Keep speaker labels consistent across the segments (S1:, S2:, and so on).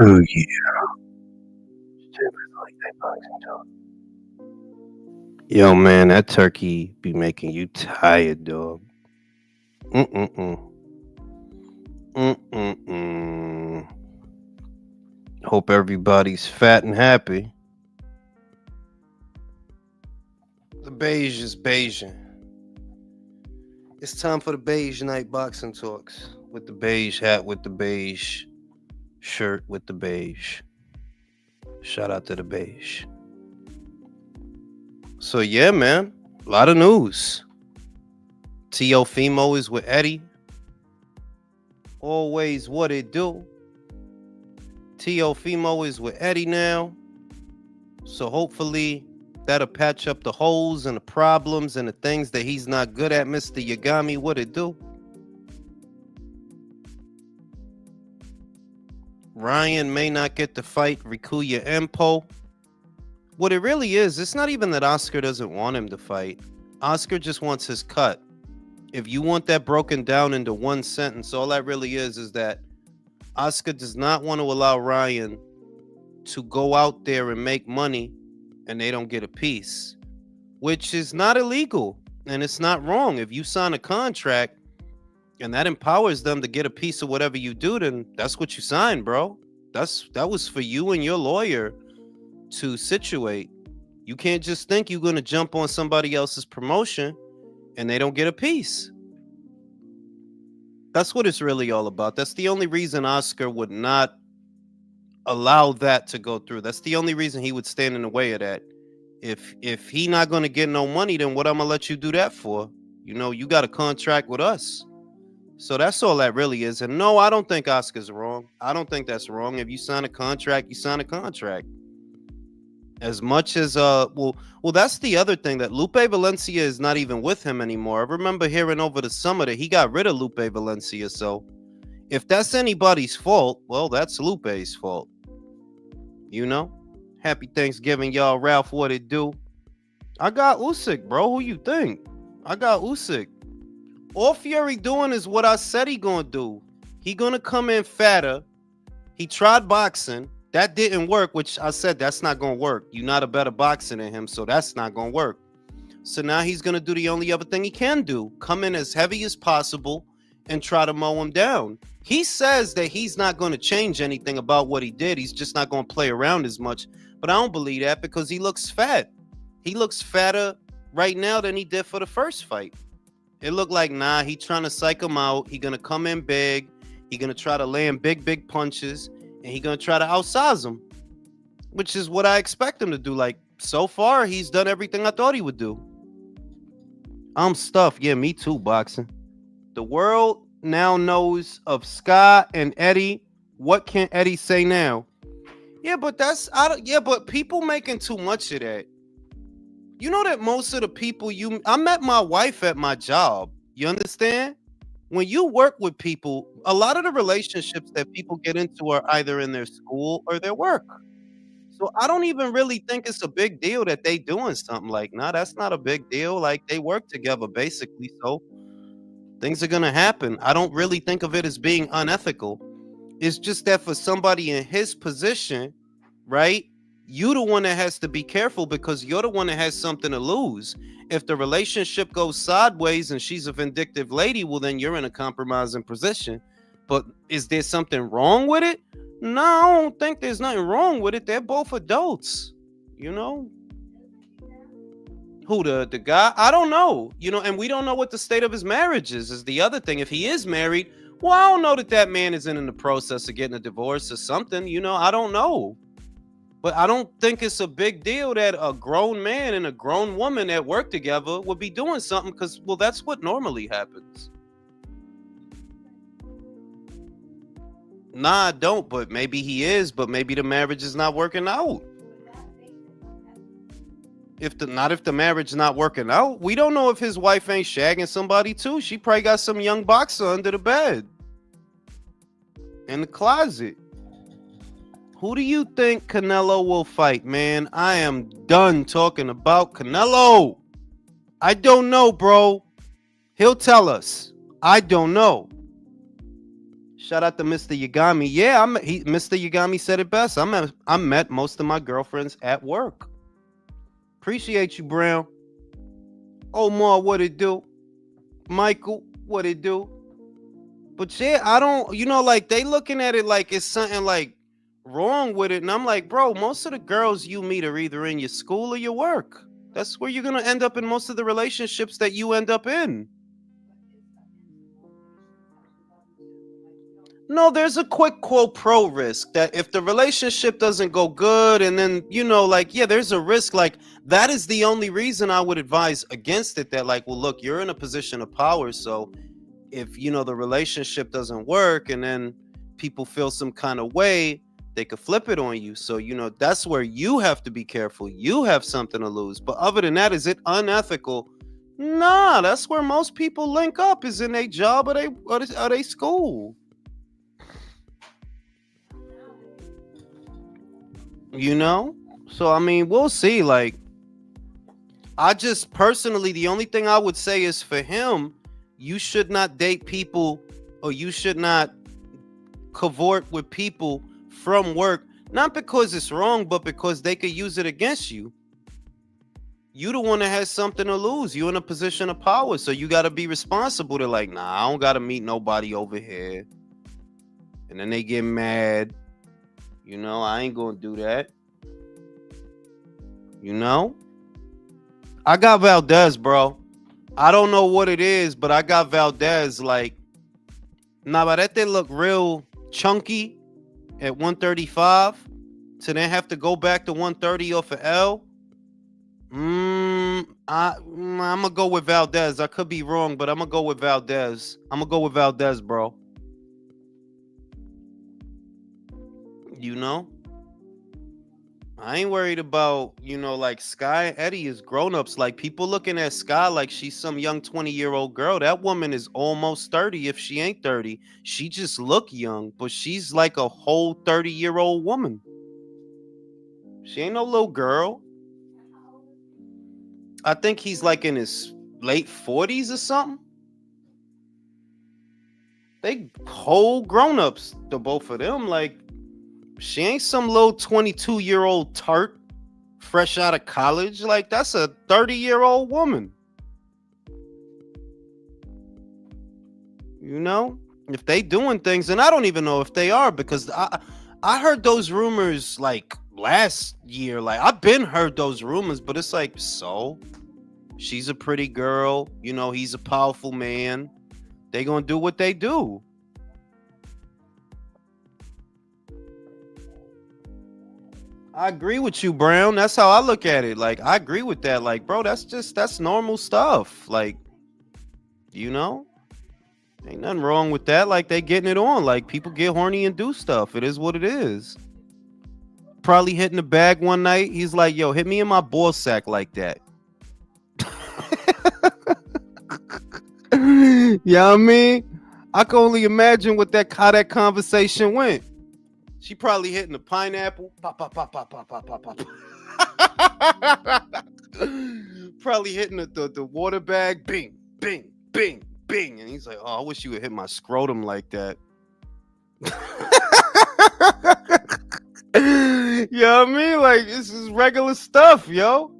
S1: Oh yeah, like that boxing talk. Yo, man, that turkey be making you tired, dog. Mm-mm-mm. Mm-mm-mm. Hope everybody's fat and happy. The beige is Beijing. It's time for the beige night boxing talks with the beige hat, with the beige shirt, with the beige. Shout out to the beige. So yeah, man, a lot of news. Teofimo is with Eddie. Always what it do. Teofimo is with Eddie now. So hopefully that'll patch up the holes and the problems and the things that he's not good at, Mr. Yagami. What it do? Ryan may not get to fight Rikuya Empo. What it really is, it's not even that Oscar doesn't want him to fight. Oscar just wants his cut. If you want that broken down into one sentence, all that really is that Oscar does not want to allow Ryan to go out there and make money and they don't get a piece, which is not illegal and it's not wrong. If you sign a contract and that empowers them to get a piece of whatever you do, then that's what you signed, bro. That was for you and your lawyer to situate. You can't just think you're going to jump on somebody else's promotion and they don't get a piece. That's what it's really all about. That's the only reason Oscar would not allow that to go through. That's the only reason he would stand in the way of that. If he not going to get no money, then what I'm going to let you do that for? You know, you got a contract with us. So that's all that really is. And no, I don't think Oscar's wrong. I don't think that's wrong. If you sign a contract, you sign a contract. As much as well, that's the other thing, that Lupe Valencia is not even with him anymore. I remember hearing over the summer that he got rid of Lupe Valencia. So if that's anybody's fault, well, that's Lupe's fault. You know? Happy Thanksgiving, y'all. Ralph, what it do? I got Usyk, bro. Who you think? I got Usyk. All Fury doing is what I said he gonna do. He gonna come in fatter. He tried boxing. That didn't work, which I said that's not gonna work. You're not a better boxer than him, so that's not gonna work. So now he's gonna do the only other thing he can do: come in as heavy as possible and try to mow him down. He says that he's not gonna change anything about what he did. He's just not gonna play around as much. But I don't believe that because he looks fat. He looks fatter right now than he did for the first fight. It looked like, nah, he trying to psych him out. He gonna come in big. He gonna try to land big punches. And he gonna try to outsize him, which is what I expect him to do. Like, so far, he's done everything I thought he would do. I'm stuffed. Yeah, me too, boxing. The world now knows of Scott and Eddie. What can Eddie say now? Yeah, but but people making too much of that. You know that most of the people I met my wife at my job. You understand? When you work with people, a lot of the relationships that people get into are either in their school or their work. So I don't even really think it's a big deal that they doing something. Like, nah, that's not a big deal. Like, they work together basically. So things are gonna happen. I don't really think of it as being unethical. It's just that for somebody in his position, right? You the one that has to be careful because you're the one that has something to lose. If the relationship goes sideways and she's a vindictive lady, well, then you're in a compromising position. But is there something wrong with it? No, I don't think there's nothing wrong with it. They're both adults, you know. Who, the guy? I don't know, you know, and we don't know what the state of his marriage is the other thing. If he is married, well, I don't know that man isn't in the process of getting a divorce or something, you know. I don't know. But I don't think it's a big deal that a grown man and a grown woman that work together would be doing something because, well, that's what normally happens. Nah, I don't, but maybe he is, but maybe the marriage is not working out. If the marriage not working out, we don't know if his wife ain't shagging somebody too. She probably got some young boxer under the bed, in the closet. Who do you think Canelo will fight, man? I am done talking about Canelo. I don't know, bro. He'll tell us. I don't know. Shout out to Mr. Yagami. Yeah, Mr. Yagami said it best. I met most of my girlfriends at work. Appreciate you, Brown. Omar, what it do? Michael, what it do? But yeah, I don't, like they looking at it like it's something like wrong with it. And I'm like, bro, most of the girls you meet are either in your school or your work. That's where you're going to end up in most of the relationships that you end up in. No, there's a quid pro risk that if the relationship doesn't go good and then, there's a risk. Like, that is the only reason I would advise against it. That like, well, look, you're in a position of power. So if, the relationship doesn't work and then people feel some kind of way, they could flip it on you. So, that's where you have to be careful. You have something to lose. But other than that, is it unethical? Nah, that's where most people link up, is in their job or they school. So I mean, we'll see. Like, I just personally, the only thing I would say is for him, you should not date people, or you should not cavort with people from work, not because it's wrong, but because they could use it against you. You the one that has something to lose. You in a position of power, so you got to be responsible to like, nah, I don't got to meet nobody over here. And then they get mad. I ain't gonna do that. I got Valdez, bro. I don't know what it is, but I got Valdez. Like, Navarrete look real chunky at 135, to then have to go back to 130 off of L. I'm gonna go with Valdez. I could be wrong, but I'm gonna go with Valdez. Bro. I ain't worried about, like Sky and Eddie is grown-ups. Like, people looking at Sky like she's some young 20-year-old girl. That woman is almost 30 if she ain't 30. She just look young, but she's like a whole 30-year-old woman. She ain't no little girl. I think he's like in his late 40s or something. They whole grown-ups, the both of them. Like, she ain't some little 22-year-old tart fresh out of college. Like, that's a 30-year-old woman. If they doing things, and I don't even know if they are, because I heard those rumors like last year. Like, I've been heard those rumors, but it's like, so she's a pretty girl, he's a powerful man. They gonna do what they do. I agree with you, Brown. That's how I look at it. Like, I agree with that. Like, bro, that's normal stuff. Like, ain't nothing wrong with that. Like, they getting it on. Like, people get horny and do stuff. It is what it is. Probably hitting the bag one night. He's like, yo, hit me in my ball sack like that. Yeah, I mean, I can only imagine how that conversation went. She probably hitting the pineapple. Pop, pop, pop, pop, pop, pop, pop, pop. Probably hitting the water bag. Bing, bing, bing, bing. And he's like, oh, I wish you would hit my scrotum like that. You know what I mean? Like, this is regular stuff, yo.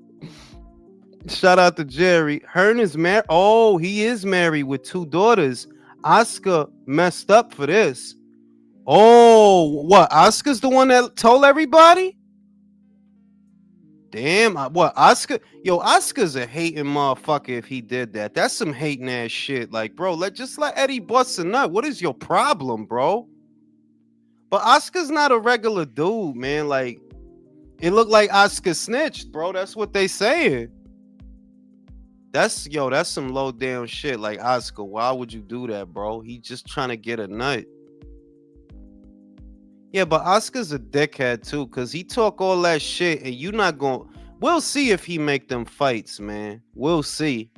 S1: Shout out to Jerry. Hearn is married. Oh, he is married with 2 daughters. Oscar messed up for this. Oh, what? Oscar's the one that told everybody? Damn, what? Oscar? Yo, Oscar's a hating motherfucker if he did that. That's some hating ass shit. Like, bro, let Eddie bust a nut. What is your problem, bro? But Oscar's not a regular dude, man. Like, it looked like Oscar snitched, bro. That's what they saying. That's some low down shit. Like, Oscar, why would you do that, bro? He just trying to get a nut. Yeah, but Oscar's a dickhead too, because he talk all that shit and you not going. We'll see if he make them fights, man. We'll see.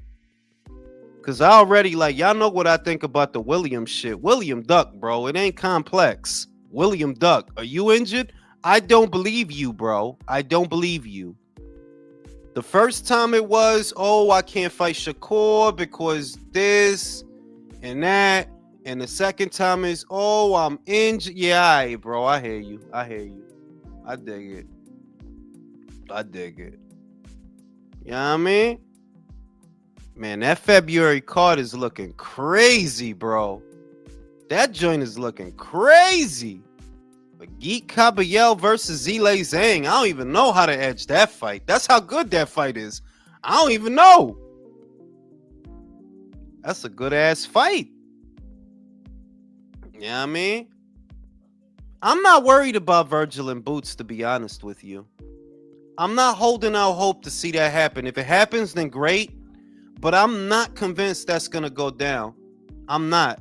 S1: Because I already, like, y'all know what I think about the William shit. William Duck, bro. It ain't complex. William Duck, are you injured? I don't believe you, bro. I don't believe you. The first time it was, oh, I can't fight Shakur because this and that. And the second time is, oh, I'm injured. Yeah, all right, bro. I hear you. I hear you. I dig it. I dig it. You know what I mean? Man, that February card is looking crazy, bro. That joint is looking crazy. But Geek Caballel versus Zile Zhang. I don't even know how to edge that fight. That's how good that fight is. I don't even know. That's a good ass fight. You know what I mean? I'm not worried about Virgil and Boots, to be honest with you. I'm not holding out hope to see that happen. If it happens, then great. But I'm not convinced that's going to go down. I'm not,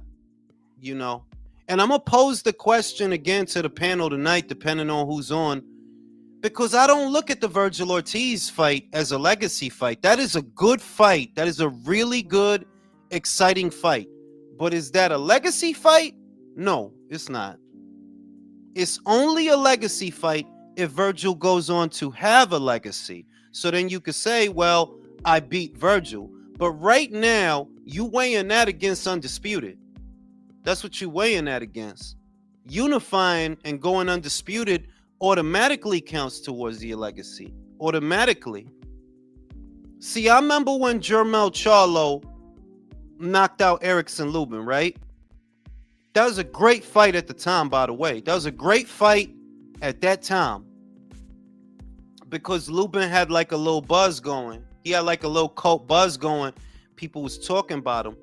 S1: you know. And I'm going to pose the question again to the panel tonight, depending on who's on. Because I don't look at the Virgil Ortiz fight as a legacy fight. That is a good fight. That is a really good, exciting fight. But is that a legacy fight? No, it's not. It's only a legacy fight if Virgil goes on to have a legacy. So then you could say, well, I beat Virgil. But right now, you weighing that against undisputed. That's what you weighing that against. Unifying and going undisputed automatically counts towards your legacy. Automatically. See, I remember when Jermel Charlo knocked out Erickson Lubin, right? That was a great fight at the time, by the way. That was a great fight at that time. Because Lubin had like a little buzz going. He had like a little cult buzz going. People was talking about him.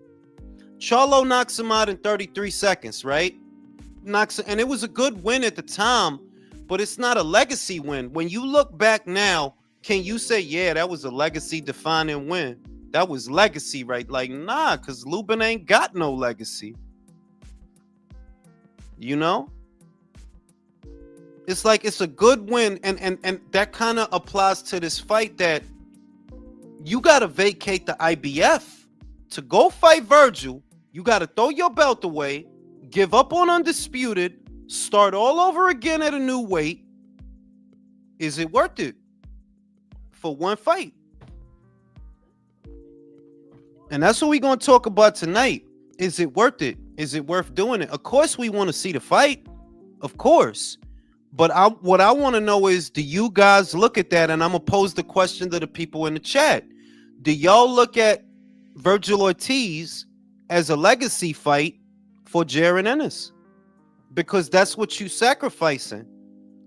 S1: Charlo knocks him out in 33 seconds, right? And it was a good win at the time, but it's not a legacy win. When you look back now, can you say, yeah, that was a legacy defining win? That was legacy, right? Like, nah, because Lubin ain't got no legacy. You know? It's like it's a good win, and that kind of applies to this fight that you got to vacate the IBF to go fight Virgil. You got to throw your belt away, give up on undisputed, start all over again at a new weight. Is it worth it for one fight? And that's what we're going to talk about tonight. Is it worth it? Is it worth doing it? Of course, we want to see the fight. Of course. But what I want to know is, do you guys look at that? And I'm going to pose the question to the people in the chat. Do y'all look at Virgil Ortiz as a legacy fight for Jaron Ennis? Because that's what you sacrificing.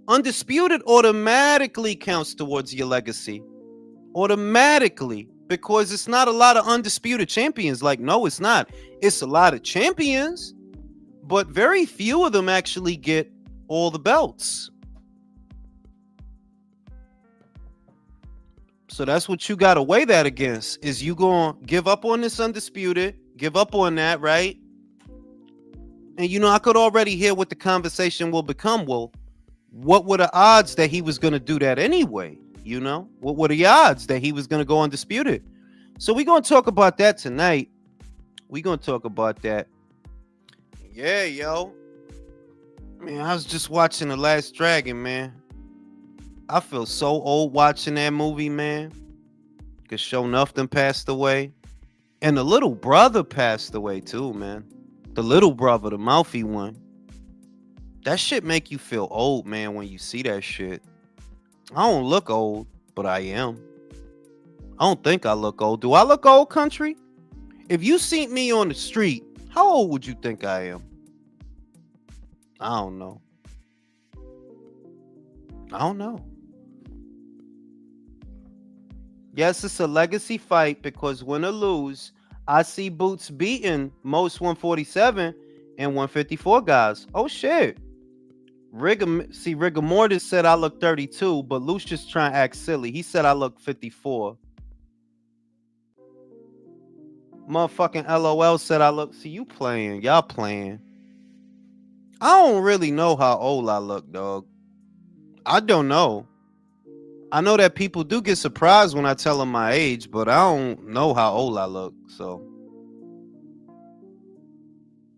S1: Undisputed automatically counts towards your legacy. Automatically. Because it's not a lot of undisputed champions. Like, no, it's not. It's a lot of champions, but very few of them actually get all the belts. So that's what you got to weigh that against. Is you going to give up on this undisputed, give up on that, right? And, you know, I could already hear what the conversation will become. Well, what were the odds that he was going to do that anyway? You know, what were the odds that he was going to go undisputed? So we're going to talk about that tonight. We're going to talk about that. Yeah, yo. Man, I was just watching The Last Dragon, man. I feel so old watching that movie, man. Because Show Nothing passed away. And the little brother passed away too, man. The little brother, the mouthy one. That shit make you feel old, man, when you see that shit. I don't look old, but I am. I don't think I look old. Do I look old, country? If you see me on the street, how old would you think I am? I don't know. I don't know. Yes, it's a legacy fight because win or lose, I see Boots beating most 147 and 154 guys. Oh, shit. Rigor Mortis said I look 32, but Lucius trying to act silly. He said I look 54. Motherfucking LOL said I look. See, you playing. Y'all playing. I don't really know how old I look, dog. I don't know. I know that people do get surprised when I tell them my age, but I don't know how old I look, so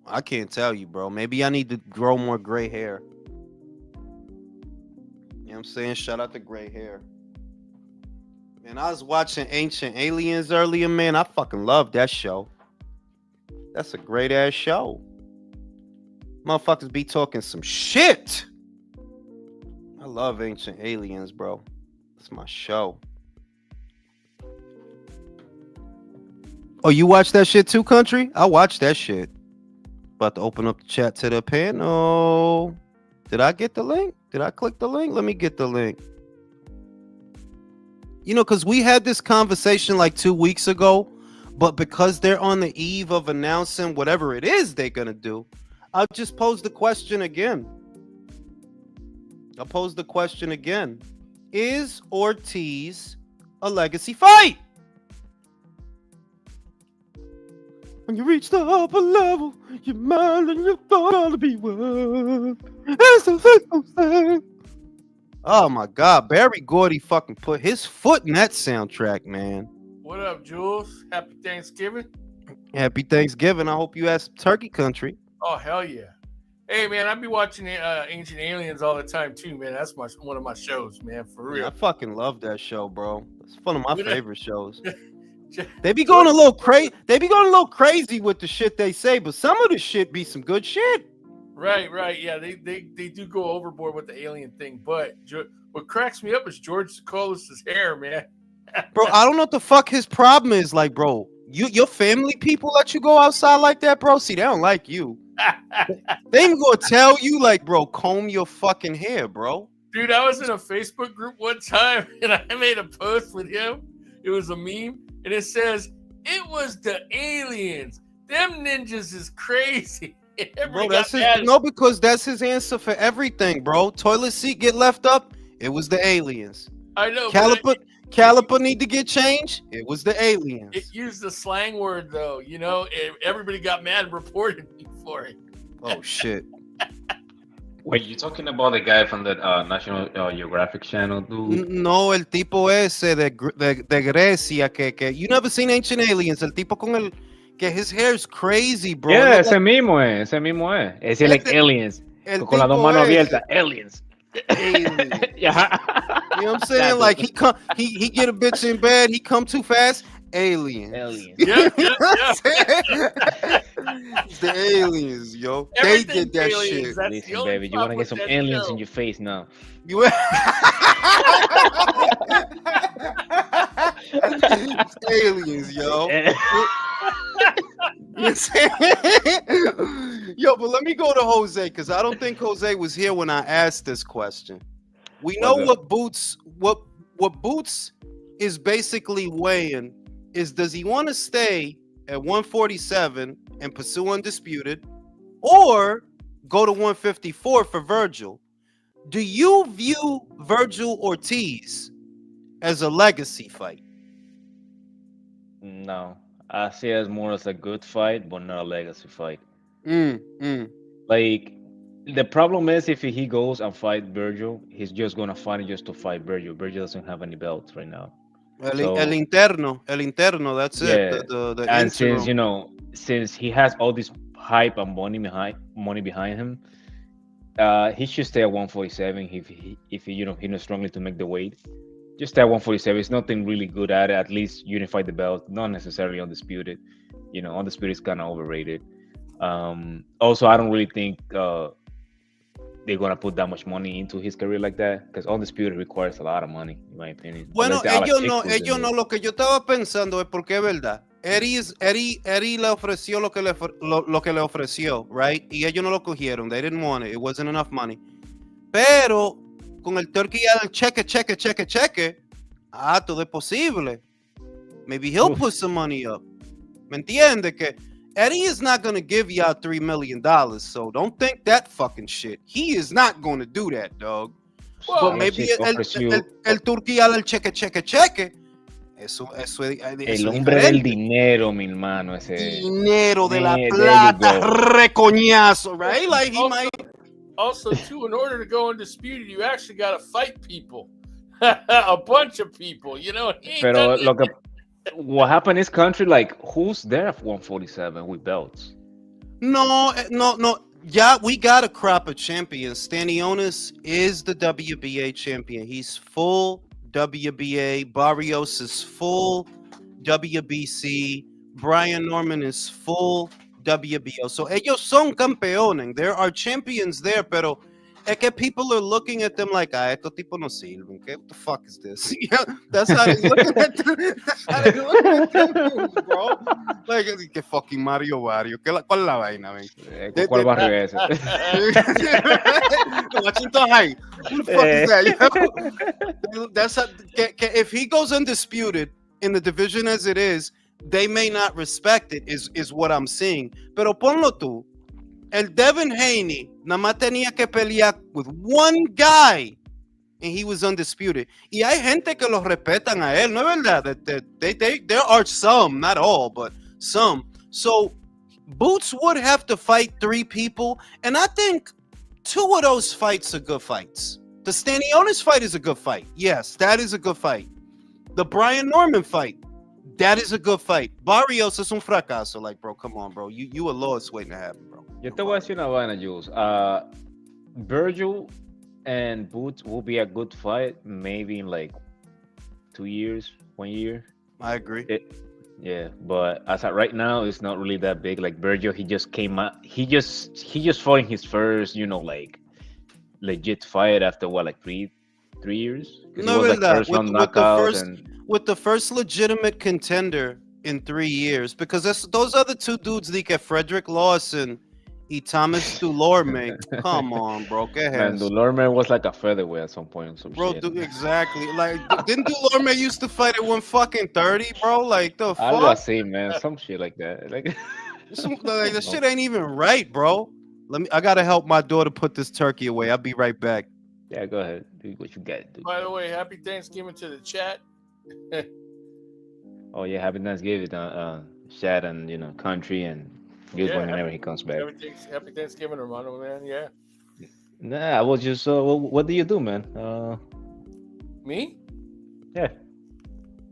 S1: I can't tell you, bro. Maybe I need to grow more gray hair. You know what I'm saying? Shout out to gray hair. Man, I was watching Ancient Aliens earlier, man. I fucking love that show. That's a great ass show. Motherfuckers be talking some shit. I love Ancient Aliens, bro. It's my show. Oh, you watch that shit too, country? I watch that shit. About to open up the chat to the panel. Did I get the link? Did I click the link? Let me get the link. You know, because we had this conversation like 2 weeks ago, but because they're on the eve of announcing whatever it is they're going to do, I'll just pose the question again. I'll pose the question again. Is Ortiz a legacy fight? When you reach the upper level, your mind and your thought ought to be one. Oh my God, Barry Gordy fucking put his foot in that soundtrack, man.
S2: What up, Jules? Happy Thanksgiving.
S1: Happy Thanksgiving. I hope you had some turkey, country.
S2: Oh, hell yeah. Hey, man, I be watching Ancient Aliens all the time, too, man. That's one of my shows, man, for real.
S1: I fucking love that show, bro. It's one of my favorite shows. They be going a little crazy. They be going a little crazy with the shit they say, but some of the shit be some good shit.
S2: Right. Yeah, they do go overboard with the alien thing, but what cracks me up is George Tsoukalos' hair, man.
S1: Bro, I don't know what the fuck his problem is. Like, bro, your family people let you go outside like that, bro? See, they don't like you. They ain't gonna tell you, like, bro, comb your fucking hair, bro.
S2: Dude, I was in a Facebook group one time, and I made a post with him. It was a meme. And it says, it was the aliens. Them ninjas is crazy.
S1: Bro, because that's his answer for everything, bro. Toilet seat get left up. It was the aliens.
S2: I know.
S1: Caliper need to get changed. It was the aliens.
S2: It used the slang word, though. You know, everybody got mad and reported me for it.
S1: Oh, shit.
S3: Wait, you talking about the guy from the National Geographic channel, dude?
S1: No, el tipo ese de Grecia que you never seen Ancient Aliens, el tipo con el que his hair's crazy, bro.
S3: Yeah, ese mismo es. Ese like aliens. Con las dos manos abiertas, aliens.
S1: Aliens.
S3: Yeah.
S1: You know what I'm saying? Like he get a bitch in bed, he come too fast. Aliens.
S2: Yeah.
S1: It's the aliens, yo. They did that
S2: aliens.
S1: shit.
S3: Listen, baby, you want to get some aliens in your face now.
S1: It's aliens, yo. Yo, but let me go to Jose, because I don't think Jose was here when I asked this question. We know what Boots is basically weighing is, does he want to stay at 147 and pursue undisputed, or go to 154 for Virgil? Do you view Virgil Ortiz as a legacy fight?
S3: No, I see it as more as a good fight, but not a legacy fight. Like, the problem is if he goes and fight Virgil, he's just gonna fight it just to fight Virgil. Virgil doesn't have any belts right now.
S1: El interno, that's it. The
S3: and since he has all this hype and money behind him, he should stay at 147 if he's not struggling to make the weight. Just stay at 147. It's nothing really good at it. At least unify the belt, not necessarily undisputed. Undisputed is kind of overrated. Also, I don't really think they're gonna put that much money into his career like that, because undisputed requires a lot of money, in my opinion.
S1: Bueno, ellos no. Lo que yo estaba pensando es porque es verdad. Eddie le ofreció lo que le ofreció, right? Y ellos no lo cogieron. They didn't want it. It wasn't enough money. Pero con el turkey al cheque, todo es posible. Maybe he'll put some money up. ¿Me entiende? Que Eddie is not going to give y'all $3 million, so don't think that fucking shit. He is not going to do that, dog.
S2: Well,
S1: but maybe el turkey al cheque. Eso es
S3: el hombre del dinero, mi hermano. Ese
S1: dinero de la plata, recoñazo, right? Like he might.
S2: Also, too, in order to go undisputed, you actually got to fight people, a bunch of people.
S3: Pero what happened in this country? Like, who's there at 147 with belts?
S1: No. Yeah, we got a crop of champions. Stanionis is the WBA champion. He's full WBA. Barrios is full WBC. Brian Norman is full WBO. So ellos son campeones. There are champions there, pero es que people are looking at them like, estos tipos no sirven. What the fuck is this? Yeah, that's how they looking at them. That's how they looking at them dudes, bro. Like, que fucking Mario Wario. ¿Cuál es la vaina, man?
S3: ¿Cuál barrio es ese?
S1: Washington High. Who the fuck is that? Yo? That's how, if he goes undisputed in the division as it is, they may not respect it, is what I'm seeing. Pero ponlo tú. El Devin Haney nada más tenía que pelear with one guy and he was undisputed. Y hay gente que los respetan a él, ¿no es verdad? There are some, not all, but some. So Boots would have to fight 3 people, and I think 2 of those fights are good fights. The Stanionis fight is a good fight. Yes, that is a good fight. The Brian Norman fight, that is a good fight. Barrios es un fracaso. Like, bro, come on, bro. You a loss waiting to happen, bro.
S3: Yo te voy a decir una vaina, Jules. Virgil and Boots will be a good fight, maybe in like 2 years, 1 year.
S1: I agree.
S3: Yeah, but as of right now, it's not really that big. Like Virgil, he just came out. He just fought in his first, like legit fight after what, like three years?
S1: No,
S3: it was, like, first round knockout
S1: with the first legitimate contender in 3 years, because those other 2 dudes, like Frederick Lawson y Thomas Dulorme. Come on, bro. Get ahead.
S3: And Dulorme was like a featherweight at some point.
S1: Bro, exactly. Like, didn't Dulorme used to fight at 130, bro? Like, the fuck?
S3: I was saying, man, some shit like that. Like,
S1: the shit ain't even right, bro. I gotta help my daughter put this turkey away. I'll be right back.
S3: Yeah, go ahead. Do what you got. Dude.
S2: By the way, happy Thanksgiving to the chat.
S3: Oh yeah, happy Thanksgiving, Shad and country and good one whenever he comes back.
S2: Happy Thanksgiving, Romano, man. Yeah.
S3: Nah, I was just what do you do, man?
S2: Me?
S3: Yeah.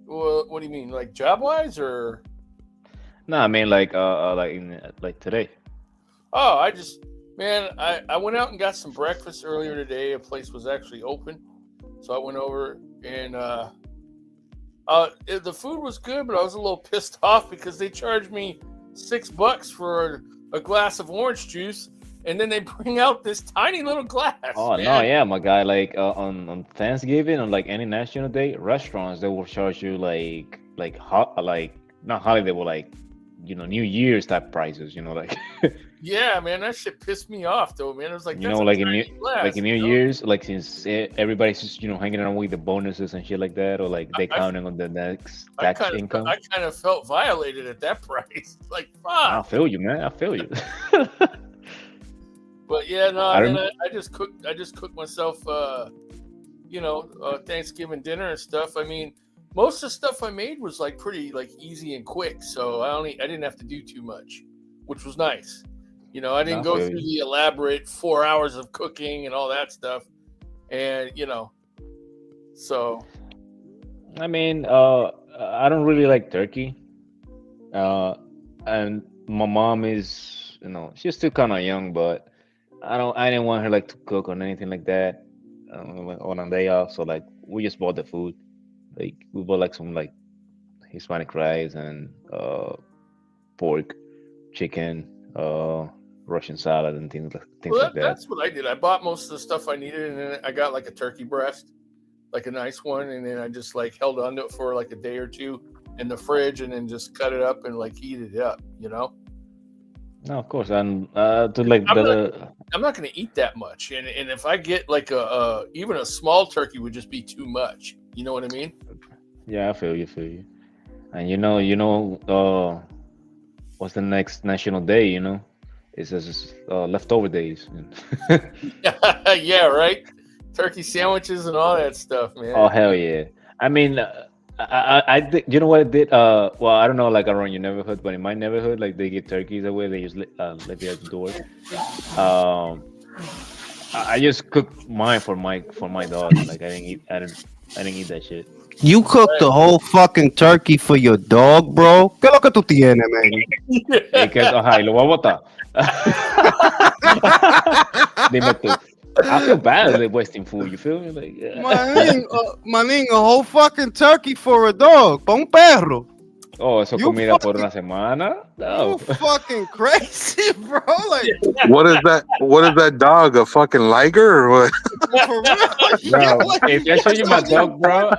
S2: Well, what do you mean, like job wise or?
S3: No, I mean like today.
S2: Oh, I went out and got some breakfast earlier today. A place was actually open, so I went over and the food was good, but I was a little pissed off because they charged me $6 for a glass of orange juice, and then they bring out this tiny little glass.
S3: Oh man. No, yeah, my guy. Like on Thanksgiving, on like any national day, restaurants they will charge you like not holiday, but like New Year's type prices. Like.
S2: Yeah, man, that shit pissed me off though, man. It was like
S3: like in New Year's, like since everybody's just hanging around with the bonuses and shit like that, or like they counting on the next tax income.
S2: I kind of felt violated at that price. Like, fuck.
S3: I feel you, man. I feel you.
S2: But yeah, no, I just cooked myself, Thanksgiving dinner and stuff. I mean, most of the stuff I made was like pretty like easy and quick, so I didn't have to do too much, which was nice. I didn't go through the elaborate 4 hours of cooking and all that stuff. And, so.
S3: I mean, I don't really like turkey. And my mom is, she's still kind of young, but I didn't want her like to cook or anything like that on a day off. So like, we just bought the food. Like we bought like some like Hispanic rice and pork, chicken, Russian salad and things like that.
S2: That's what I did. I bought most of the stuff I needed, and then I got like a turkey breast, like a nice one, and then I just like held on to it for like a day or two in the fridge, and then just cut it up and like heated it up.
S3: No, of course, and I'm
S2: not going to eat that much, and if I get like even a small turkey would just be too much. You know what I mean?
S3: Yeah, I feel you. And what's the next national day? It's just leftover days.
S2: Yeah, right. Turkey sandwiches and all that stuff, man.
S3: Oh hell yeah! I mean, I did, you know what I did? Well, I don't know, like around your neighborhood, but in my neighborhood, like they give turkeys away. They just let it at the door. I just cooked mine for my dog. Like I didn't eat that shit.
S1: You cooked the whole fucking turkey for your dog, bro? ¿Qué lo que tú tienes, man?
S3: Ajá, y lo voy a botar. Dime tú. I feel bad with wasting food. You feel me? Like,
S1: Maning, a whole fucking turkey for a dog, pa un perro.
S3: Oh, eso
S1: You
S3: comida por
S1: fucking-
S3: una semana? No.
S1: You fucking crazy, bro. Like,
S4: What is that? What is that dog? A fucking liger or what?
S1: for real? Yeah,
S3: Bro,
S1: like,
S3: if I show you my dog, bro.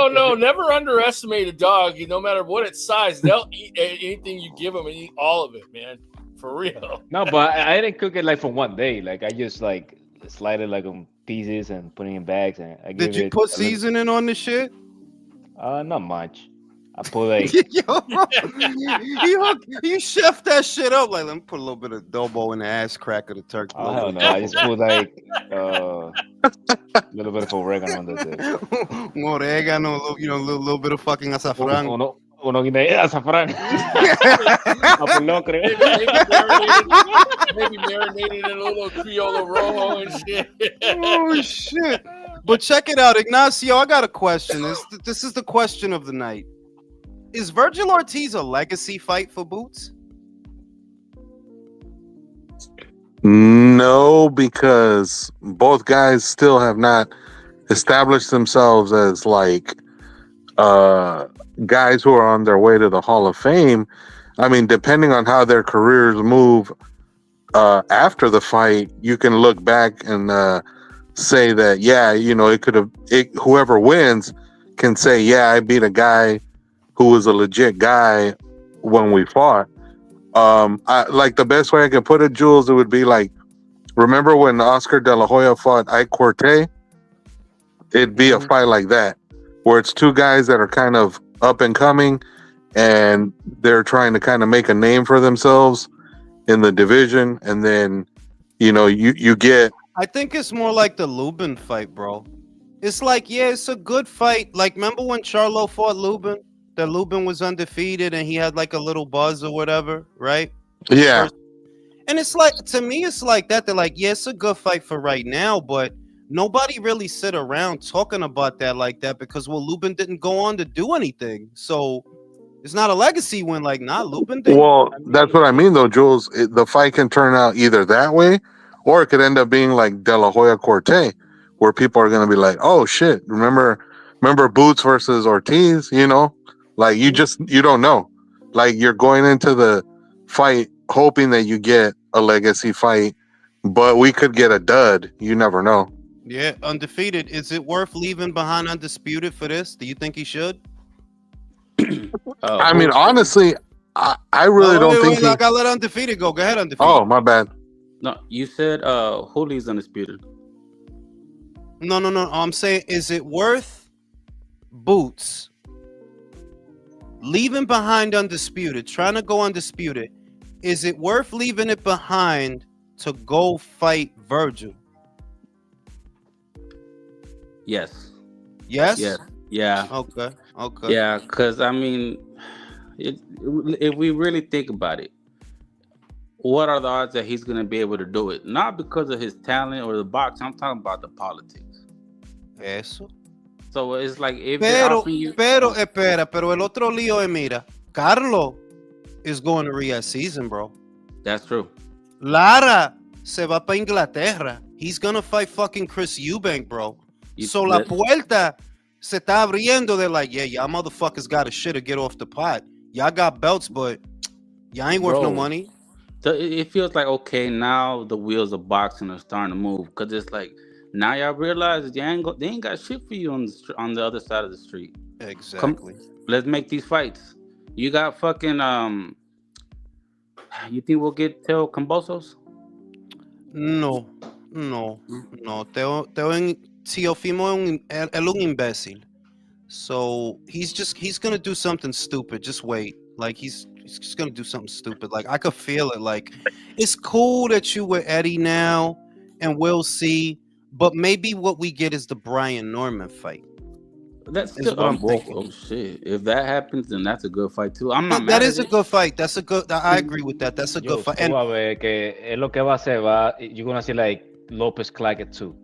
S2: No. Never underestimate a dog. No matter what its size, they'll eat anything you give them and eat all of it, man. For real.
S3: No, but I didn't cook it like for one day. Like I just like slide it like on pieces and put it in bags and I give
S1: did you
S3: it
S1: put
S3: a little-
S1: seasoning on the shit?
S3: Not much. I put like
S1: Yo, bro, you chef that shit up. Like, let me put a little bit of adobo in the ass crack of the turkey.
S3: I don't know. I just put like a little bit of oregano on the
S1: Oregano, little bit of fucking azafrán.
S3: uno guinea azafrán. Apolocre.
S2: Maybe marinated in a little Criollo Rojo and shit.
S1: Oh shit! But check it out, Ignacio. I got a question. This is the question of the night. Is Virgil Ortiz a legacy fight for Boots?
S4: No, because both guys still have not established themselves as like guys who are on their way to the Hall of Fame. I mean, depending on how their careers move after the fight, you can look back and say that, yeah, it could have, whoever wins can say, yeah, I beat a guy who was a legit guy when we fought. Like the best way I can put it, Jules, it would be like, remember when Oscar De La Hoya fought Ike Corte? It'd be a fight like that, where it's two guys that are kind of up and coming and they're trying to kind of make a name for themselves in the division. And then, you get...
S1: I think it's more like the Lubin fight, bro. It's like, yeah, it's a good fight. Like, remember when Charlo fought Lubin? That Lubin was undefeated and he had like a little buzz or whatever, right?
S4: Yeah.
S1: And it's like, to me, it's like that. They're like, yeah, it's a good fight for right now, but nobody really sit around talking about that like that because, well, Lubin didn't go on to do anything. So it's not a legacy win. Like, nah, Lubin didn't.
S4: Well, that's what I mean, though, Jules. The fight can turn out either that way or it could end up being like De La Hoya Corte, where people are going to be like, oh, shit, remember Boots versus Ortiz, Like, you don't know. Like, you're going into the fight hoping that you get a legacy fight, but we could get a dud. You never know.
S1: Yeah, undefeated. Is it worth leaving behind undisputed for this? Do you think he should?
S4: I mean, honestly, I really don't think
S1: I gotta let undefeated go. Go ahead, undefeated.
S4: Oh, my bad.
S5: No, you said Holy's undisputed.
S1: No. I'm saying, is it worth Boots leaving behind undisputed, trying to go undisputed? Is it worth leaving it behind to go fight Virgil?
S5: Yes.
S1: Yes?
S5: Yes. Yeah.
S1: Okay.
S5: Yeah, because I mean, if we really think about it, what are the odds that he's going to be able to do it? Not because of his talent or the box. I'm talking about the politics.
S1: Eso.
S5: So it's like if they're offering you...
S1: Pero el otro lío es, mira, Carlo is going to Riyadh season, bro.
S5: That's true.
S1: Lara se va para Inglaterra. He's going to fight fucking Chris Eubank, bro. So la puerta se está abriendo. They're like, yeah, y'all motherfuckers got a shit to get off the pot. Y'all got belts, but y'all ain't worth no money.
S5: So it feels like, okay, now the wheels of boxing are starting to move, because it's like, now y'all realize they ain't got shit for you on the other side of the street.
S1: Exactly.
S5: Let's make these fights. You got fucking you think we'll get Teo Kambosos?
S1: No. Teofimo es un imbécil. So he's gonna do something stupid. Just wait. Like he's just gonna do something stupid. Like I could feel it. Like it's cool that you with Eddie now, and we'll see. But maybe what we get is the Brian Norman fight.
S5: That's still oh shit. If that happens, then that's a good fight too. I'm not.
S1: That is a good fight. That's a good. I agree with that. That's a good fight. And
S3: a ver que es lo que va a hacer. You're gonna see like Lopez Claggett too.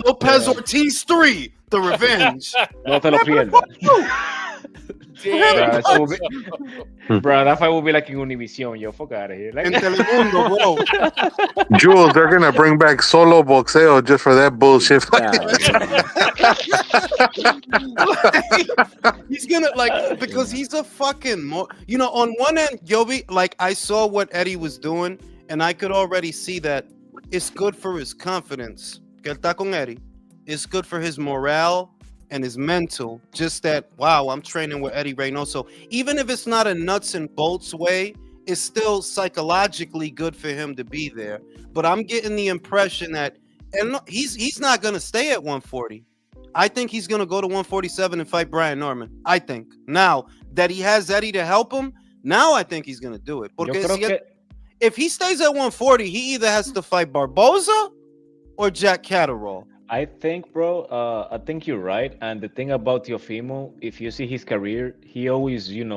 S1: Lopez Ortiz 3, The Revenge.
S3: No te lo pierdas.
S2: Damn.
S3: Bro, that fight will be like in Univision. Yo, fuck out of here. Like,
S1: En Telemundo, bro.
S4: Jules, they're gonna bring back solo boxeo just for that bullshit.
S1: He's gonna like because he's a fucking on one end, Yobi, like I saw what Eddie was doing, and I could already see that it's good for his confidence. Que él está con Eddie. It's good for his morale and his mental. Just that, wow, I'm training with Eddie Reynoso. Even if it's not a nuts and bolts way, it's still psychologically good for him to be there. But I'm getting the impression that, and he's not gonna stay at 140. I think he's gonna go to 147 and fight Brian Norman. I think now that he has Eddie to help him, now I think he's gonna do it. Porque if he stays at 140, he either has to fight Barboza or Jack Catterall.
S3: I think, bro, I think you're right. And the thing about Teofimo, if you see his career, he always, in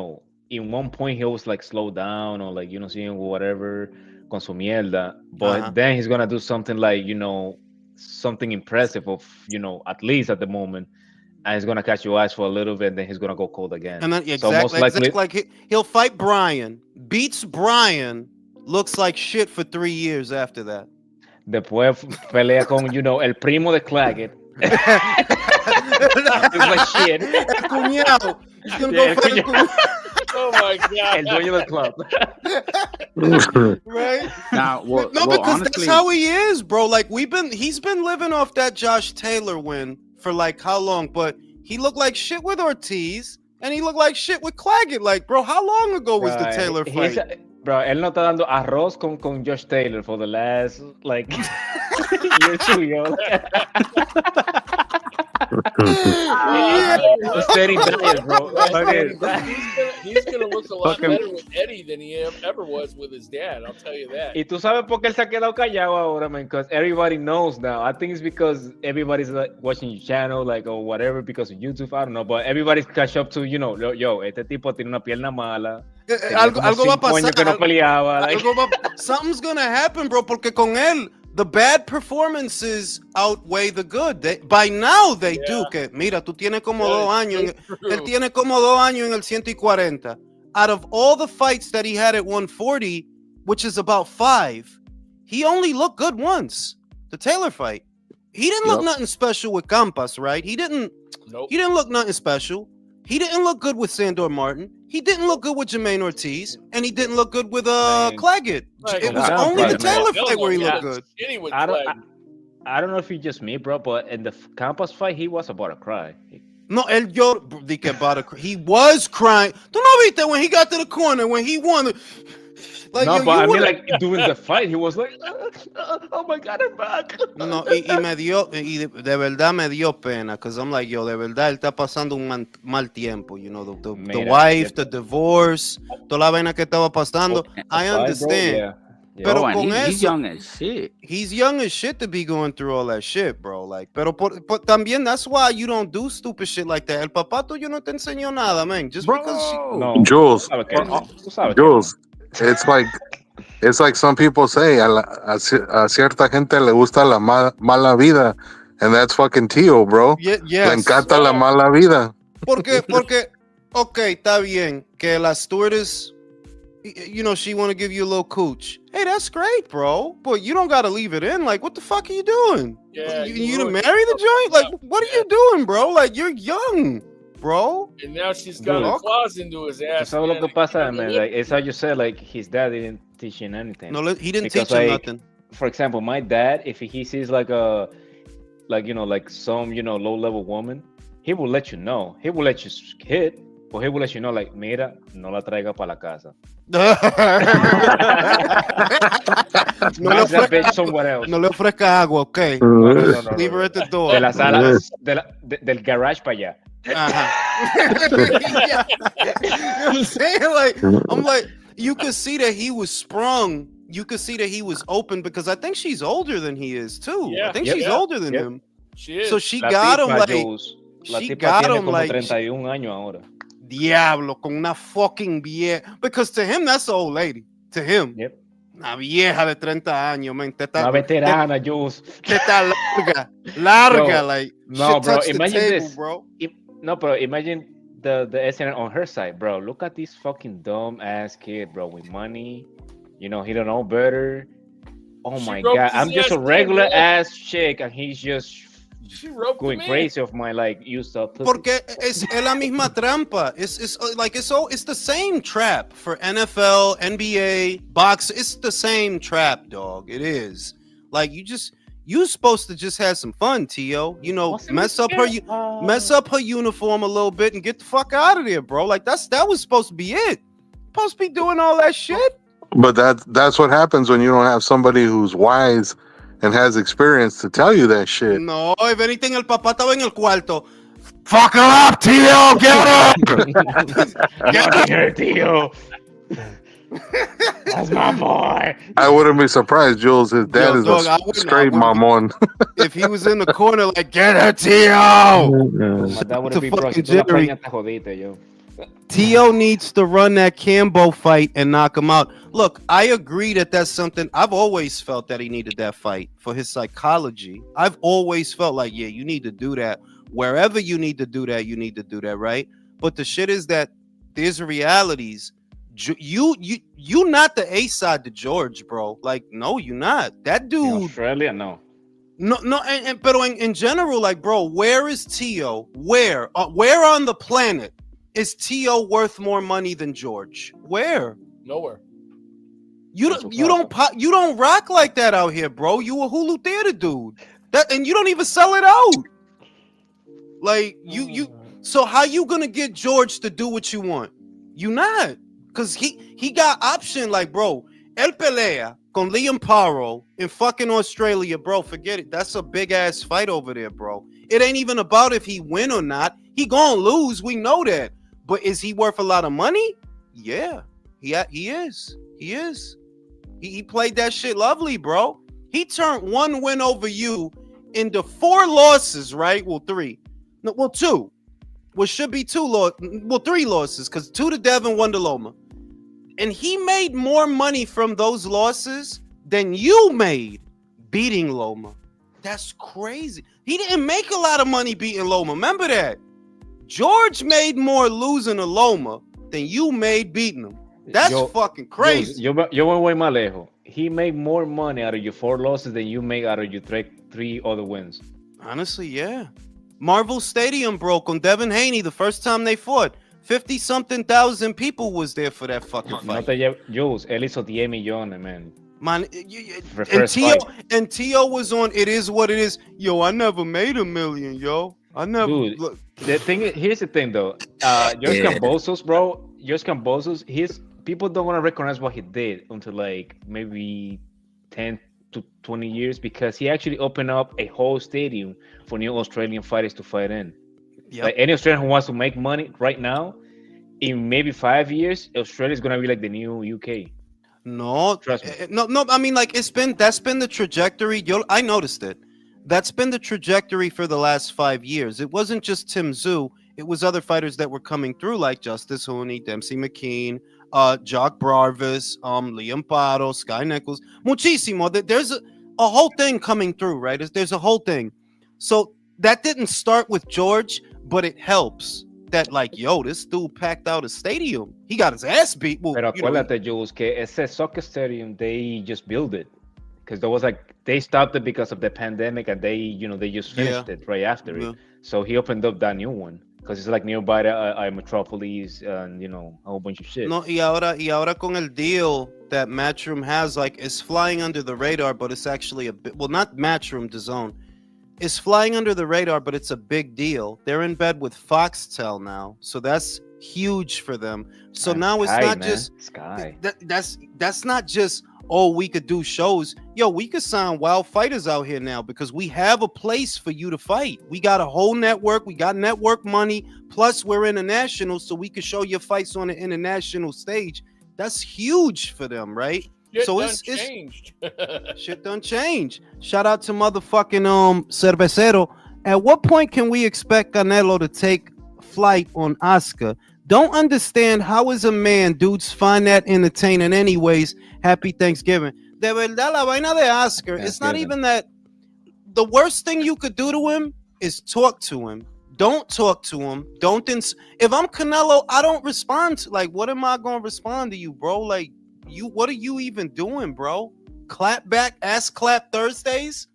S3: one point he always like slow down or like, seeing whatever con su mierda. But then he's gonna do something like, something impressive of, at least at the moment. And he's gonna catch your eyes for a little bit, and then he's gonna go cold again.
S1: And then exactly like he'll fight Brian, beats Brian, looks like shit for 3 years after that.
S3: Después pelea con, el primo de Claggett. It's like shit.
S1: El cuñado. He's gonna go fight el cuñado.
S2: Oh my god.
S3: El dueño del club.
S1: Right?
S5: Now,
S1: because
S5: honestly,
S1: that's how he is, bro. Like he's been living off that Josh Taylor win for like how long? But he looked like shit with Ortiz, and he looked like shit with Claggett. Like, bro, how long ago was the Taylor fight?
S3: Bro, él no está dando arroz con Josh Taylor for the last, like, year two, yo. Steady diet, bro.
S2: He's gonna look a lot better with Eddie than he ever was with his dad. I'll tell you that.
S3: Y tú sabes por qué él se ha quedado callado ahora, man? Because everybody knows now. I think it's because everybody's like watching your channel, like, or whatever, because of YouTube. I don't know, but everybody's catch up to, yo, este tipo tiene una pierna mala.
S1: Algo va a pasar.
S3: Que no peleaba, like.
S1: Something's gonna happen, bro. Porque con él, the bad performances outweigh the good. By now they do. Que mira, tú tienes como 2 años. Él tiene como 2 años en el 140. Out of all the fights that he had at 140, which is about 5, he only looked good once. The Taylor fight. He didn't look nothing special with Campas, right? He didn't. Nope. He didn't look nothing special. He didn't look good with Sandor Martin. He didn't look good with Jermaine Ortiz, and he didn't look good with Claggett. It was only the Taylor fight where he looked good.
S3: I don't know if it's just me, bro, but in the Campas fight, he was about to cry.
S1: No, he was crying. ¿Tú no viste when he got to the corner when he won? Like,
S3: no, but I mean, like, during the fight, he was like, oh my God, I'm back.
S1: No, de verdad me dio pena, because I'm like, yo, de verdad, él está pasando un mal tiempo, the wife, the divorce, toda la vaina que estaba pasando. I understand. Pero con eso,
S5: he's young as shit.
S1: He's young as shit to be going through all that shit, bro. Like, pero también that's why you don't do stupid shit like that. El papá tuyo no te enseñó nada, man. Just because
S4: no. Jules, it's like some people say, a cierta gente le gusta la mala vida, and that's fucking Tio, bro.
S1: Yes.
S4: Le encanta la mala vida.
S1: Porque, okay, está bien que la stewardess, she want to give you a little cooch. Hey, that's great, bro. But you don't got to leave it in. Like, what the fuck are you doing?
S2: Yeah,
S1: you to marry the joint? Like, what are you doing, bro? Like, you're young, bro.
S2: And now she's got her claws into his ass.
S3: Eso es lo que pasa, man. Like, it's how you said, like, his dad didn't teach him anything.
S1: No, he didn't teach him nothing.
S3: For example, my dad, if he sees like some, low-level woman, he will let you know. He will let you hit. But he will let you know, like, mira, no la traiga para la casa. No
S1: le ofrezca agua, okay.
S3: No.
S1: Leave her at the door.
S3: De la sala, del garage para allá.
S1: You know what I'm saying? I'm like, you could see that he was sprung. You could see that he was open because I think she's older than he is too.
S2: Yeah.
S1: I think she's older than him.
S2: She is.
S1: So she got him like. She got him like
S3: 31 años ahora.
S1: Diablo, con una fucking vieja. Because to him, that's an old lady. To him.
S3: Yep.
S1: Una vieja de 30 años, man.
S3: Una veterana, Jules.
S1: Te está larga. Bro, like,
S3: no, bro,
S1: imagine
S3: the table,
S1: this. Bro.
S3: No, bro, imagine the SNL on her side, bro. Look at this fucking dumb ass kid, bro, with money. You know, he don't know better. Oh
S2: She
S3: my
S2: roped
S3: god,
S2: his
S3: I'm just
S2: ass
S3: a
S2: in,
S3: regular
S2: bro.
S3: ass chick, and he's just
S2: She roped
S3: going
S2: him in.
S3: crazy of my like used up pussy.
S1: Porque es la misma trampa. It's like it's the same trap for NFL, NBA, box. It's the same trap, dog. It is. Like you supposed to just have some fun, Tio. You know, mess up her uniform a little bit and get the fuck out of there, bro. Like that was supposed to be it. Supposed to be doing all that shit.
S4: But that's what happens when you don't have somebody who's wise and has experience to tell you that shit.
S1: No, if anything, el papá estaba en el cuarto. Fuck her up, Tio. Get her.
S3: Get her, Tio. That's my boy.
S4: I wouldn't be surprised, Jules. His dad
S1: Yo,
S4: is
S1: dog,
S4: a straight mamon.
S1: If he was in the corner, like, get her, Tio.
S3: My dad would
S1: It's a
S3: be bro.
S1: fucking
S3: Si tú la
S1: jittery.
S3: preñas, te jodiste, yo.
S1: Tio needs to run that Cambo fight and knock him out. Look, I agree that that's something. I've always felt that he needed that fight for his psychology. I've always felt like, yeah, you need to do that. Wherever you need to do that, you need to do that, right? But the shit is that there's realities. You not the A side to George, bro. Like, no, you not. That dude.
S3: In Australia, no.
S1: No, but in general, like, bro, where is Tio? Where on the planet is Tio worth more money than George? Where?
S2: Nowhere.
S1: You don't rock like that out here, bro. You a Hulu theater dude. And you don't even sell it out. Like you. So how you gonna get George to do what you want? You not, cause he got option. Like, bro, El Pelea con Liam Paro in fucking Australia, bro. Forget it. That's a big ass fight over there, bro. It ain't even about if he win or not. He gonna lose. We know that. But is he worth a lot of money? Yeah, he is. He is. He played that shit lovely, bro. He turned one win over you into 4 losses, right? Well, 3. No, well, 2. Well, should be 2 well, 3 losses, because 2 to Devin, 1 to Loma. And he made more money from those losses than you made beating Loma. That's crazy. He didn't make a lot of money beating Loma. Remember that. George made more losing to Loma than you made beating him. That's fucking crazy.
S3: Yo voy way más lejos. He made more money out of your 4 losses than you make out of your 3 other wins.
S1: Honestly, yeah. Marvel Stadium broke on Devin Haney the first time they fought. 50-something thousand people was there for that fucking fight.
S3: Jules, él hizo 10 millones, man.
S1: Man, and Tio was on It Is What It Is. Yo, I never made $1 million, yo. I never.
S3: Dude,
S1: look.
S3: The thing is, here's the thing though. Kambosos, bro. Kambosos, people don't want to recognize what he did until like maybe 10 to 20 years, because he actually opened up a whole stadium for new Australian fighters to fight in. Yep. Like any Australian who wants to make money right now, in maybe 5 years, Australia is gonna be like the new UK.
S1: No,
S3: trust me.
S1: No. I mean, like that's been the trajectory. I noticed it. That's been the trajectory for the last 5 years. It wasn't just Tim Tszyu. It was other fighters that were coming through, like Justice Hooney, Dempsey McKean, Jock Barvis, Liam Paro, Sky Nichols, muchísimo. There's a whole thing coming through, right? There's a whole thing. So that didn't start with George, but it helps that, like, yo, this dude packed out a stadium. He got his ass beat. Well,
S3: pero acuérdate, Jules, que ese soccer stadium, they just built it. Because there was they stopped it because of the pandemic, and they just finished it right after it. So he opened up that new one because it's like nearby Metropolis and a whole bunch of shit.
S1: No, y ahora con el deal that Matchroom has, like, it's flying under the radar, but it's actually not Matchroom, DAZN. It's flying under the radar, but it's a big deal. They're in bed with Foxtel now, so that's huge for them. So now it's not just
S3: Sky.
S1: That's not just, oh, we could do shows. Yo, we could sign wild fighters out here now because we have a place for you to fight. We got a whole network. We got network money. Plus, we're international, so we could show your fights on the international stage. That's huge for them, right? It's
S2: changed.
S1: Shit done changed. Shout out to motherfucking Cervecero. At what point can we expect Canelo to take flight on Oscar? Don't understand how as a man dudes find that entertaining anyways. Happy Thanksgiving. De verdad, la vaina de Oscar, it's not even that. The worst thing you could do to him is talk to him. don't talk to him. If I'm Canelo, I don't respond. Like, what am I gonna respond to you, bro? Like, what are you even doing, bro? Clap back, ass clap Thursdays.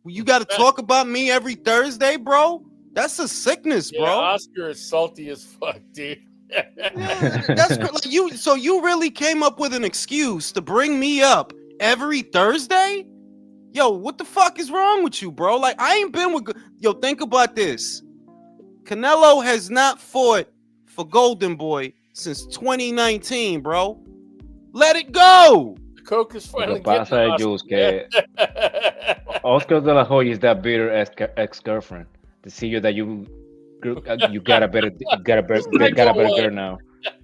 S1: You got to talk about me every Thursday, bro. That's a sickness, bro.
S2: Yeah, Oscar is salty as fuck, dude.
S1: Yeah, that's like you. So you really came up with an excuse to bring me up every Thursday? Yo, what the fuck is wrong with you, bro? Like, I ain't been with. Yo, think about this. Canelo has not fought for Golden Boy since 2019, bro. Let it go.
S2: The coke is finally
S3: Lo que pasa es, Jules, que Oscar de la Hoya is that bitter ex-girlfriend. To see you that you got a better girl now.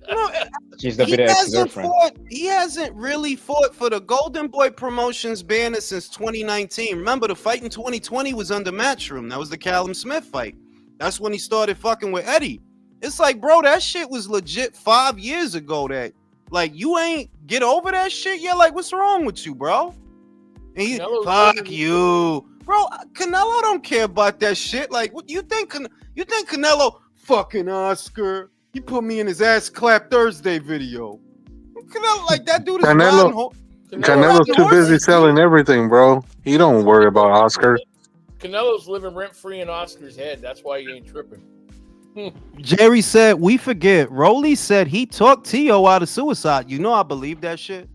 S1: No,
S3: She's the bitter ex-girlfriend.
S1: He hasn't really fought for the Golden Boy Promotions banner since 2019. Remember, the fight in 2020 was under Matchroom. That was the Callum Smith fight. That's when he started fucking with Eddie. It's like, bro, that shit was legit 5 years ago. That, like, you ain't get over that shit yet. Like, what's wrong with you, bro? And he, fuck you, bro. Canelo don't care about that shit. Like, what you think? You think Canelo fucking Oscar? He put me in his ass clap Thursday video. Canelo, like, that dude is
S4: Canelo's too busy selling everything, bro. He don't worry about Oscar.
S2: Canelo's living rent free in Oscar's head. That's why he ain't tripping.
S1: Jerry said, we forget. Rolly said he talked Tio out of suicide. You know, I believe that shit.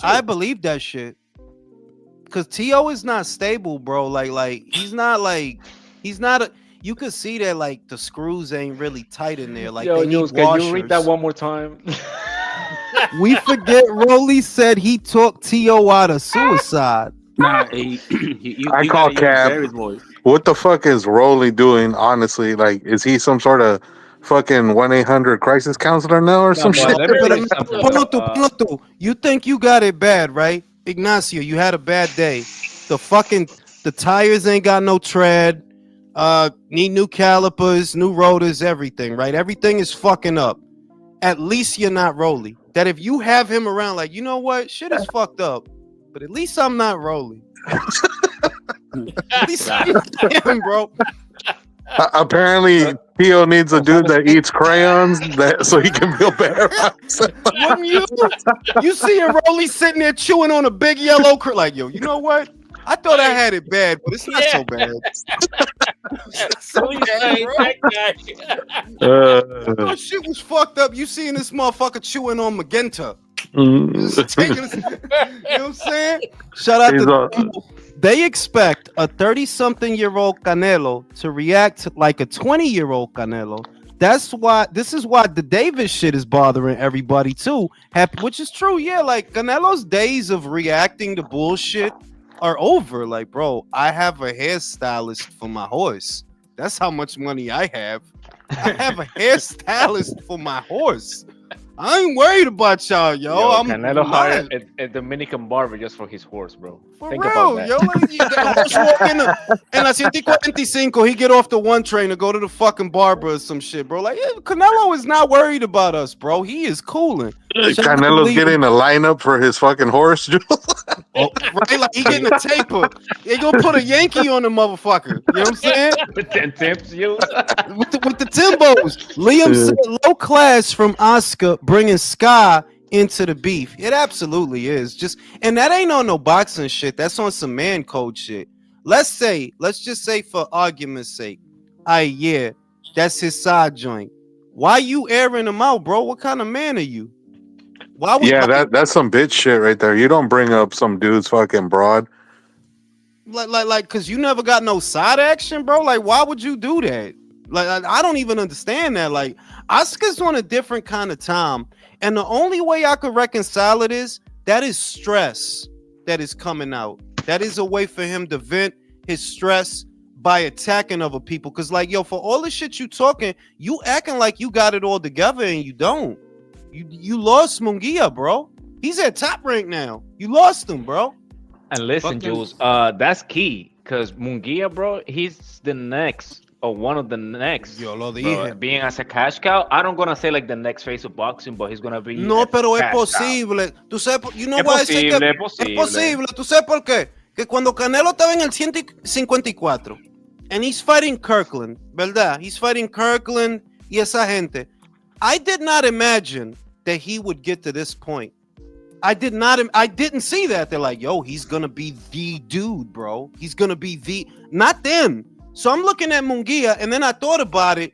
S1: I believe that shit. Because Tio is not stable, bro. Like he's not you could see that, like, the screws ain't really tight in there. Like,
S3: yo,
S1: they need
S3: Jules,
S1: washers.
S3: Can you read that one more time?
S1: We forget Rolly said he talked Tio out of suicide.
S5: Nah,
S4: I call Cap. What the fuck is Rolly doing, honestly? Like, is he some sort of fucking 1-800 crisis counselor now or some shit?
S1: You think you got it bad, right? Ignacio, you had a bad day. The tires ain't got no tread. Need new calipers, new rotors, everything, right? Everything is fucking up. At least you're not Rolly. That if you have him around, like, you know what? Shit is fucked up. But at least I'm not Rolly. At least I'm not him, bro.
S4: Apparently, Tio needs a dude that eats crayons so he can feel better.
S1: Wouldn't you see Rolly sitting there chewing on a big yellow like, yo, you know what? I thought I had it bad, but it's not so bad. Oh, shit was fucked up. You seeing this motherfucker chewing on magenta. You know what I'm saying? Shout out to they expect a 30-something-year-old Canelo to react like a 20-year-old Canelo. This is why the Davis shit is bothering everybody too. Which is true, yeah. Like, Canelo's days of reacting to bullshit are over. Like, bro, I have a hairstylist for my horse. That's how much money I have. I have a hairstylist for my horse. I ain't worried about y'all, yo.
S3: Canelo hired a Dominican barber just for his horse, bro.
S1: Think about that. Yo, the horse walk in la 145, he get off the one train to go to the fucking barber or some shit, bro. Like, Canelo is not worried about us, bro. He is cooling.
S4: Canelo's getting a lineup for his fucking horse, Jules.
S1: Right? Like, he getting a taper. They gonna put a Yankee on the motherfucker. You know what I'm saying?
S3: With 10 tips, you.
S1: With the Timbos. Liam said low class from Oscar bringing Sky into the beef. It absolutely is. And that ain't on no boxing shit. That's on some man code shit. Let's just say for argument's sake, yeah, that's his side joint. Why you airing him out, bro? What kind of man are you?
S4: That's some bitch shit right there. You don't bring up some dude's fucking broad.
S1: Like, cause you never got no side action, bro. Like, why would you do that? Like, I don't even understand that. Like, Oscar's on a different kind of time, and the only way I could reconcile it is that is stress that is coming out. That is a way for him to vent his stress by attacking other people. Cause, like, yo, for all the shit you talking, you acting like you got it all together, and you don't. You lost Munguia, bro. He's at Top Rank now. You lost him, bro.
S3: And listen, Jules, that's key, because Munguia, bro, he's the next, or one of the next.
S1: Yo lo dije.
S3: Being as a cash cow, I don't gonna say like the next face of boxing, but he's gonna be.
S1: No, pero es posible. Tú sabes, you know why I say que es posible. Tú sabes por qué? Que cuando Canelo estaba en el 154, and he's fighting Kirkland, ¿verdad? He's fighting Kirkland y esa gente. I did not imagine that he would get to this point. I didn't see that. They're like, yo, he's gonna be the dude, bro. He's gonna be not them. So I'm looking at Munguia, and then I thought about it,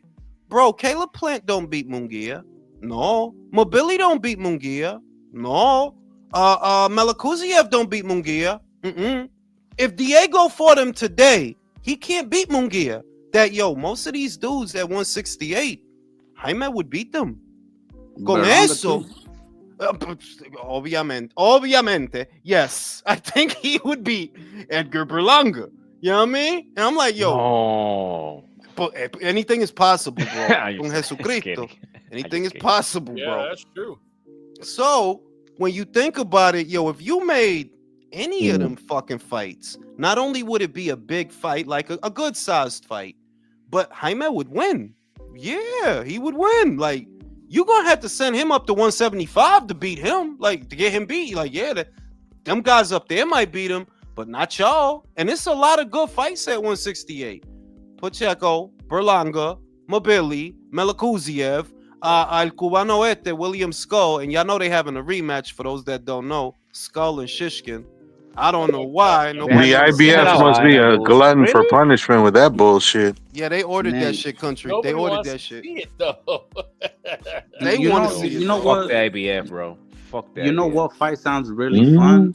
S1: bro. Caleb Plant don't beat Munguia. No. Mobili don't beat Munguia. No. Melakuziev don't beat Munguia. If Diego fought him today, he can't beat Munguia. Most of these dudes at 168, Jaime would beat them. Con eso. Obviamente, yes. I think he would beat Edgar Berlanga. You know what I mean? And I'm like, yo, anything is possible, bro. Con Jesucristo. Anything is possible, bro.
S2: Yeah, that's true.
S1: So when you think about it, if you made any of them fucking fights, not only would it be a big fight, like a good sized fight, but Jaime would win. Yeah, he would win. Like, you're gonna have to send him up to 175 to beat him, like to get him beat. Like, them guys up there might beat him, but not y'all. And it's a lot of good fights at 168. Pacheco, Berlanga, Mobili, Melakuziev, Al Cubano William Skull, and y'all know they having a rematch for those that don't know. Skull and Shishkin. I don't know why.
S4: The IBF must be a glutton for punishment with that bullshit.
S1: Yeah, they ordered that shit, country.
S2: Nobody
S1: they ordered
S2: wants
S1: that
S2: to
S1: shit.
S2: see it, though.
S1: They want to see it.
S3: You know what? Fuck the IBF, bro. Fuck that.
S5: You know what fight sounds really fun?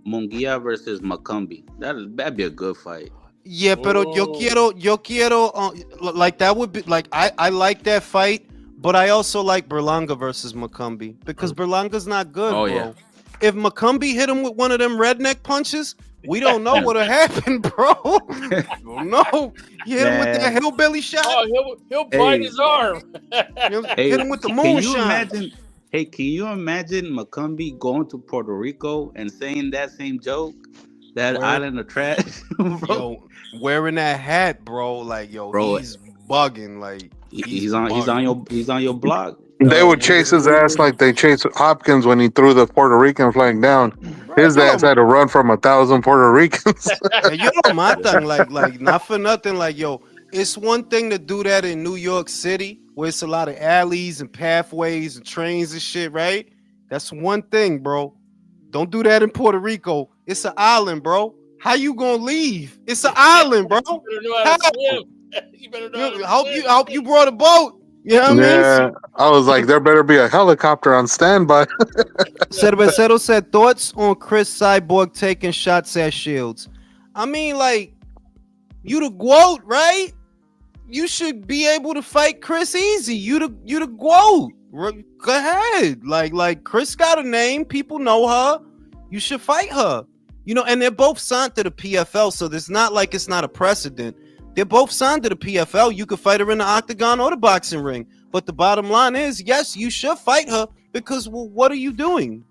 S5: Munguia versus Macumbi. That'd be a good fight.
S1: Yeah, pero yo quiero, like that would be like I like that fight, but I also like Berlanga versus Macumbi because Berlanga's not good, bro. Yeah. If Macumbi hit him with one of them redneck punches, we don't know what'll happen, bro. No, you hit him with that hillbilly shot.
S2: Oh, he'll bite his arm.
S1: Hit him with the moonshine.
S5: Can you imagine Macumbi going to Puerto Rico and saying that same joke? That island of trash, bro.
S1: Yo, wearing that hat, bro. Like, bro, he's bugging. Like,
S5: he's on your block.
S4: They would chase his ass like they chased Hopkins when he threw the Puerto Rican flag down. His ass had to run from 1,000 Puerto Ricans.
S1: My thing, like, not for nothing. Like, it's one thing to do that in New York City, where it's a lot of alleys and pathways and trains and shit, right? That's one thing, bro. Don't do that in Puerto Rico. It's an island, bro. How you gonna leave? It's an island, bro.
S2: You better know how to swim.
S1: I hope you brought a boat. You know what I mean?
S4: I was like, there better be a helicopter on standby.
S1: Cervecero said thoughts on Chris Cyborg taking shots at Shields. I mean, like, you the GOAT, right? You should be able to fight Chris easy. You the GOAT. Go ahead. Like Chris got a name. People know her. You should fight her. And they're both signed to the PFL, so there's not like it's not a precedent. They're both signed to the PFL. You could fight her in the octagon or the boxing ring. But the bottom line is, yes, you should fight her because, well, what are you doing?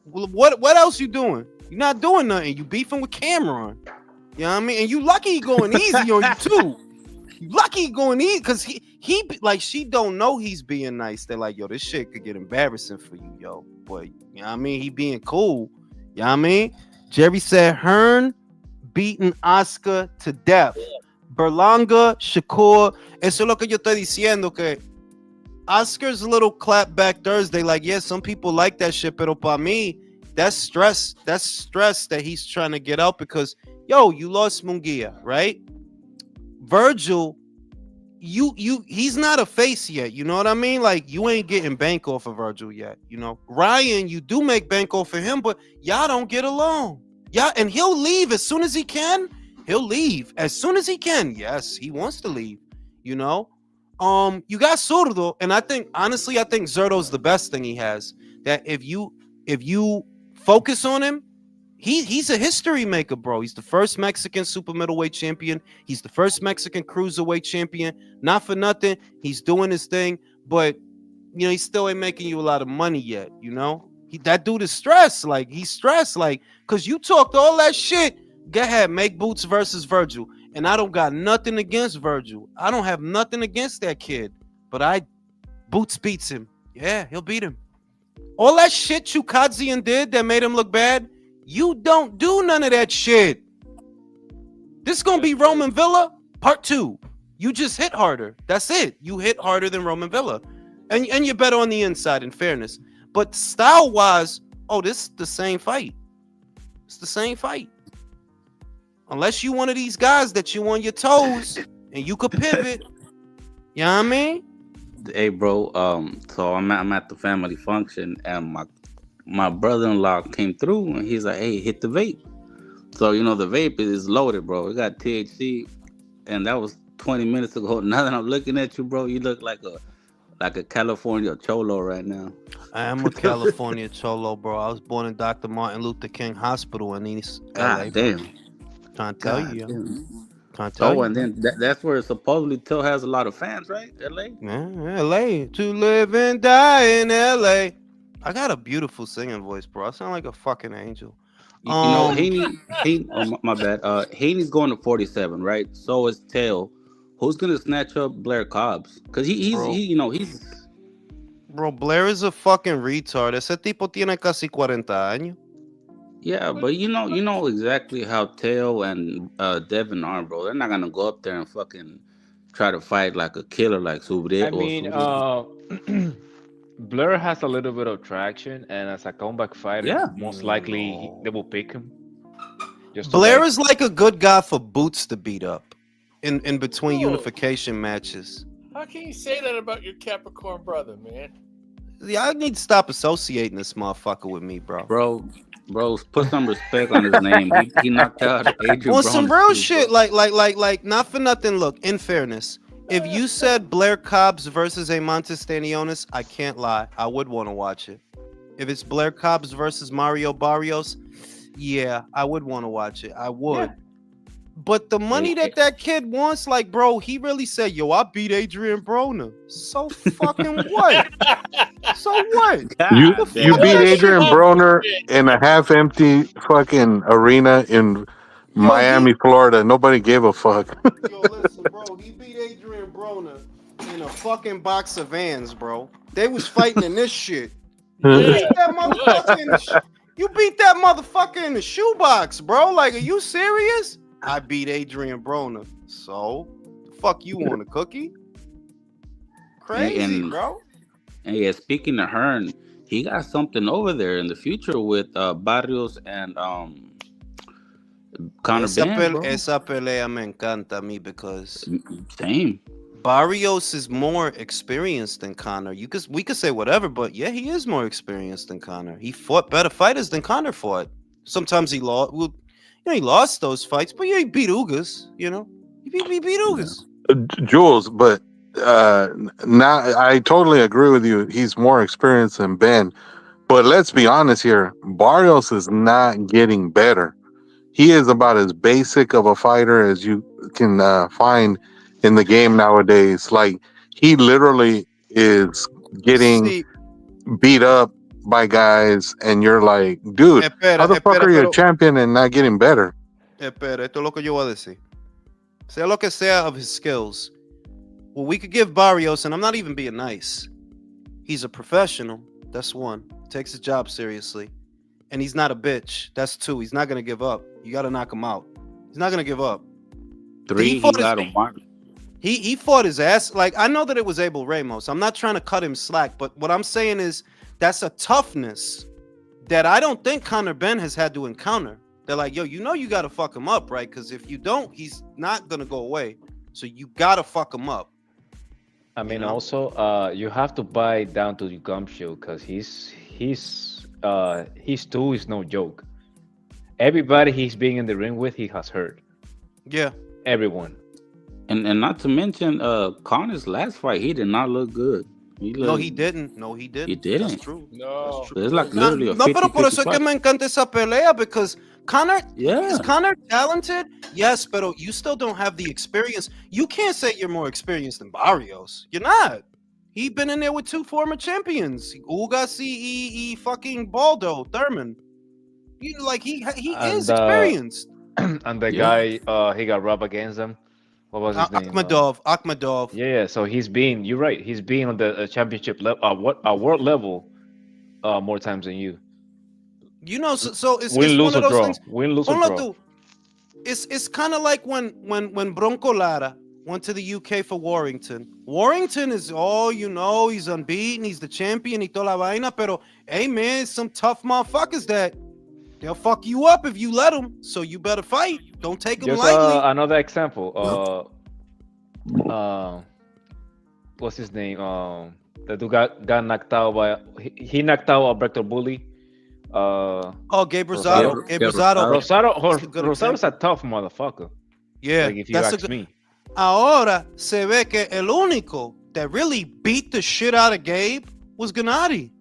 S1: Well, what else you doing? You're not doing nothing. You beefing with Cameron. You know what I mean? And you lucky he going easy on you too. You lucky he going easy because he like she don't know he's being nice. They're like, yo, this shit could get embarrassing for you, yo. But you know what I mean? He being cool. You know what I mean? Jerry said Hearn beating Oscar to death. Berlanga, Shakur, eso es lo que yo estoy diciendo, que Oscar's little clap back Thursday, like, yeah, some people like that shit, pero para mí, that's stress that he's trying to get out because, you lost Munguia, right? Virgil, he's not a face yet, you know what I mean? Like, you ain't getting bank off of Virgil yet, Ryan, you do make bank off of him, but y'all don't get along. Yeah, and he'll leave as soon as he can. He'll leave as soon as he can. Yes, he wants to leave. You got Zurdo, and I think Zurdo's the best thing he has. That if you focus on him, he's a history maker, bro. He's the first Mexican super middleweight champion. He's the first Mexican cruiserweight champion. Not for nothing, he's doing his thing, but he still ain't making you a lot of money yet. That dude is stressed. Like, he's stressed, like, because you talked all that shit. Go ahead, make Boots versus Virgil. And I don't got nothing against Virgil. I don't have nothing against that kid. But Boots beats him. Yeah, he'll beat him. All that shit Chukadzian did that made him look bad, you don't do none of that shit. This gonna be Roman Villa. Part 2, you just hit harder. That's it. You hit harder than Roman Villa. And you're better on the inside, in fairness. But style-wise, this is the same fight. It's the same fight. Unless you one of these guys that you on your toes and you could pivot. You know what I mean?
S5: Hey, bro. So I'm at the family function, and my brother-in-law came through, and he's like, "Hey, hit the vape." So the vape is loaded, bro. It got THC, and that was 20 minutes ago. Now that I'm looking at you, bro, you look like a California cholo right now.
S1: I am a California cholo, bro. I was born in Dr. Martin Luther King Hospital in Ennis, LA.
S5: God damn.
S1: Trying to tell
S5: God
S1: you.
S5: damn.
S1: Trying to tell you.
S5: And then that's where supposedly Till has a lot of fans, right? LA?
S1: Man, LA. To live and die in LA. I got a beautiful singing voice, bro. I sound like a fucking angel.
S5: Haney, my bad. Haney's going to 47, right? So is Tail. Who's gonna snatch up Blair Cobbs? Because he's
S1: Bro, Blair is a fucking retard. Ese tipo tiene casi 40 años.
S5: Yeah, but you know exactly how Tail and Devin are, bro. They're not gonna go up there and fucking try to fight like a killer like Subre.
S3: I mean, Blair has a little bit of traction, and as a comeback fighter, most likely they will pick him.
S1: Blair is like a good guy for Boots to beat up in between unification matches.
S2: How can you say that about your Capricorn brother, man?
S1: Yeah, I need to stop associating this motherfucker with me, bro.
S5: Bro, put some respect on his name. He knocked out Adrian.
S1: Well, some real shit, bro. like, not for nothing. Look, in fairness, if you said Blair Cobbs versus Amontes Stanionis, I can't lie, I would want to watch it. If it's Blair Cobbs versus Mario Barrios, yeah, I would want to watch it. I would. Yeah. But the money that kid wants, like, bro, he really said, "Yo, I beat Adrian Broner." So fucking what? So what?
S4: You beat Adrian Broner in a half-empty fucking arena in Miami, Florida. Nobody gave a fuck.
S1: Yo, listen, bro, he beat Adrian Broner in a fucking box of Vans, bro. They was fighting in this shit. You beat that motherfucker in the shoebox, bro. Like, are you serious? I beat Adrian Broner. So, the fuck you want, a cookie? Crazy, bro.
S5: And yeah, speaking of Hearn, he got something over there in the future with Barrios and Conor Ben, bro.
S1: Esa pelea me encanta a mí because
S5: same.
S1: Barrios is more experienced than Conor. We could say whatever, but yeah, he is more experienced than Conor. He fought better fighters than Conor fought. Sometimes he lost. Well, he lost those fights, but he beat Ugas. He beat Ugas.
S4: Jules, but now I totally agree with you. He's more experienced than Ben. But let's be honest here. Barrios is not getting better. He is about as basic of a fighter as you can find in the game nowadays. Like, he literally is getting beat up by guys, and you're like, dude, how the fuck are you a champion and not getting better?
S1: Espera, esto es lo que yo voy a decir. Sea lo que sea of his skills. Well, we could give Barrios, and I'm not even being nice. He's a professional. That's one. Takes his job seriously. And he's not a bitch. That's two. He's not going to give up. You got to knock him out. He's not going to give up.
S5: Three, he got him.
S1: He fought his ass. Like, I know that it was Abel Ramos. I'm not trying to cut him slack, but what I'm saying is that's a toughness that I don't think Conor Ben has had to encounter. They're like, yo, you got to fuck him up, right? Because if you don't, he's not going to go away. So you got to fuck him up.
S3: I mean, also, you have to buy down to the gumshoe because his tool is no joke. Everybody he's being in the ring with, he has hurt.
S1: Yeah.
S3: Everyone.
S5: And not to mention, Conor's last fight, he did not look good.
S1: No, he didn't.
S5: He didn't.
S1: That's true.
S2: No.
S1: That's true.
S5: It's like literally a 50-50
S1: pero por eso es que me encanta esa pelea, because Conor,
S5: is
S1: Conor talented? Yes, but you still don't have the experience. You can't say you're more experienced than Barrios. You're not. He been in there with two former champions, Ugas y fucking Baldo Thurman. He is experienced.
S3: And the guy, he got rubbed against him. What was his name?
S1: Akhmadov.
S3: Yeah. So you're right. He's been on the championship level, world level, more times than you.
S1: So it's
S3: win,
S1: one
S3: lose,
S1: of
S3: or
S1: those
S3: draw.
S1: things.
S3: Win, lose, or draw.
S1: it's kind of like when Bronco Lara went to the UK for Warrington. Warrington is he's unbeaten, he's the champion, y toda la vaina, pero hey man, some tough motherfuckers that they'll fuck you up if you let them. So you better fight. Don't take them
S3: Just
S1: lightly.
S3: another example. What's his name? The dude got knocked out by he knocked out Alberto Bully.
S1: Gabe Rosado. Gabe Rosado.
S3: Rosado's a tough motherfucker.
S1: Yeah,
S3: like if you ask me.
S1: Ahora se ve que el único that really beat the shit out of Gabe was Gennady.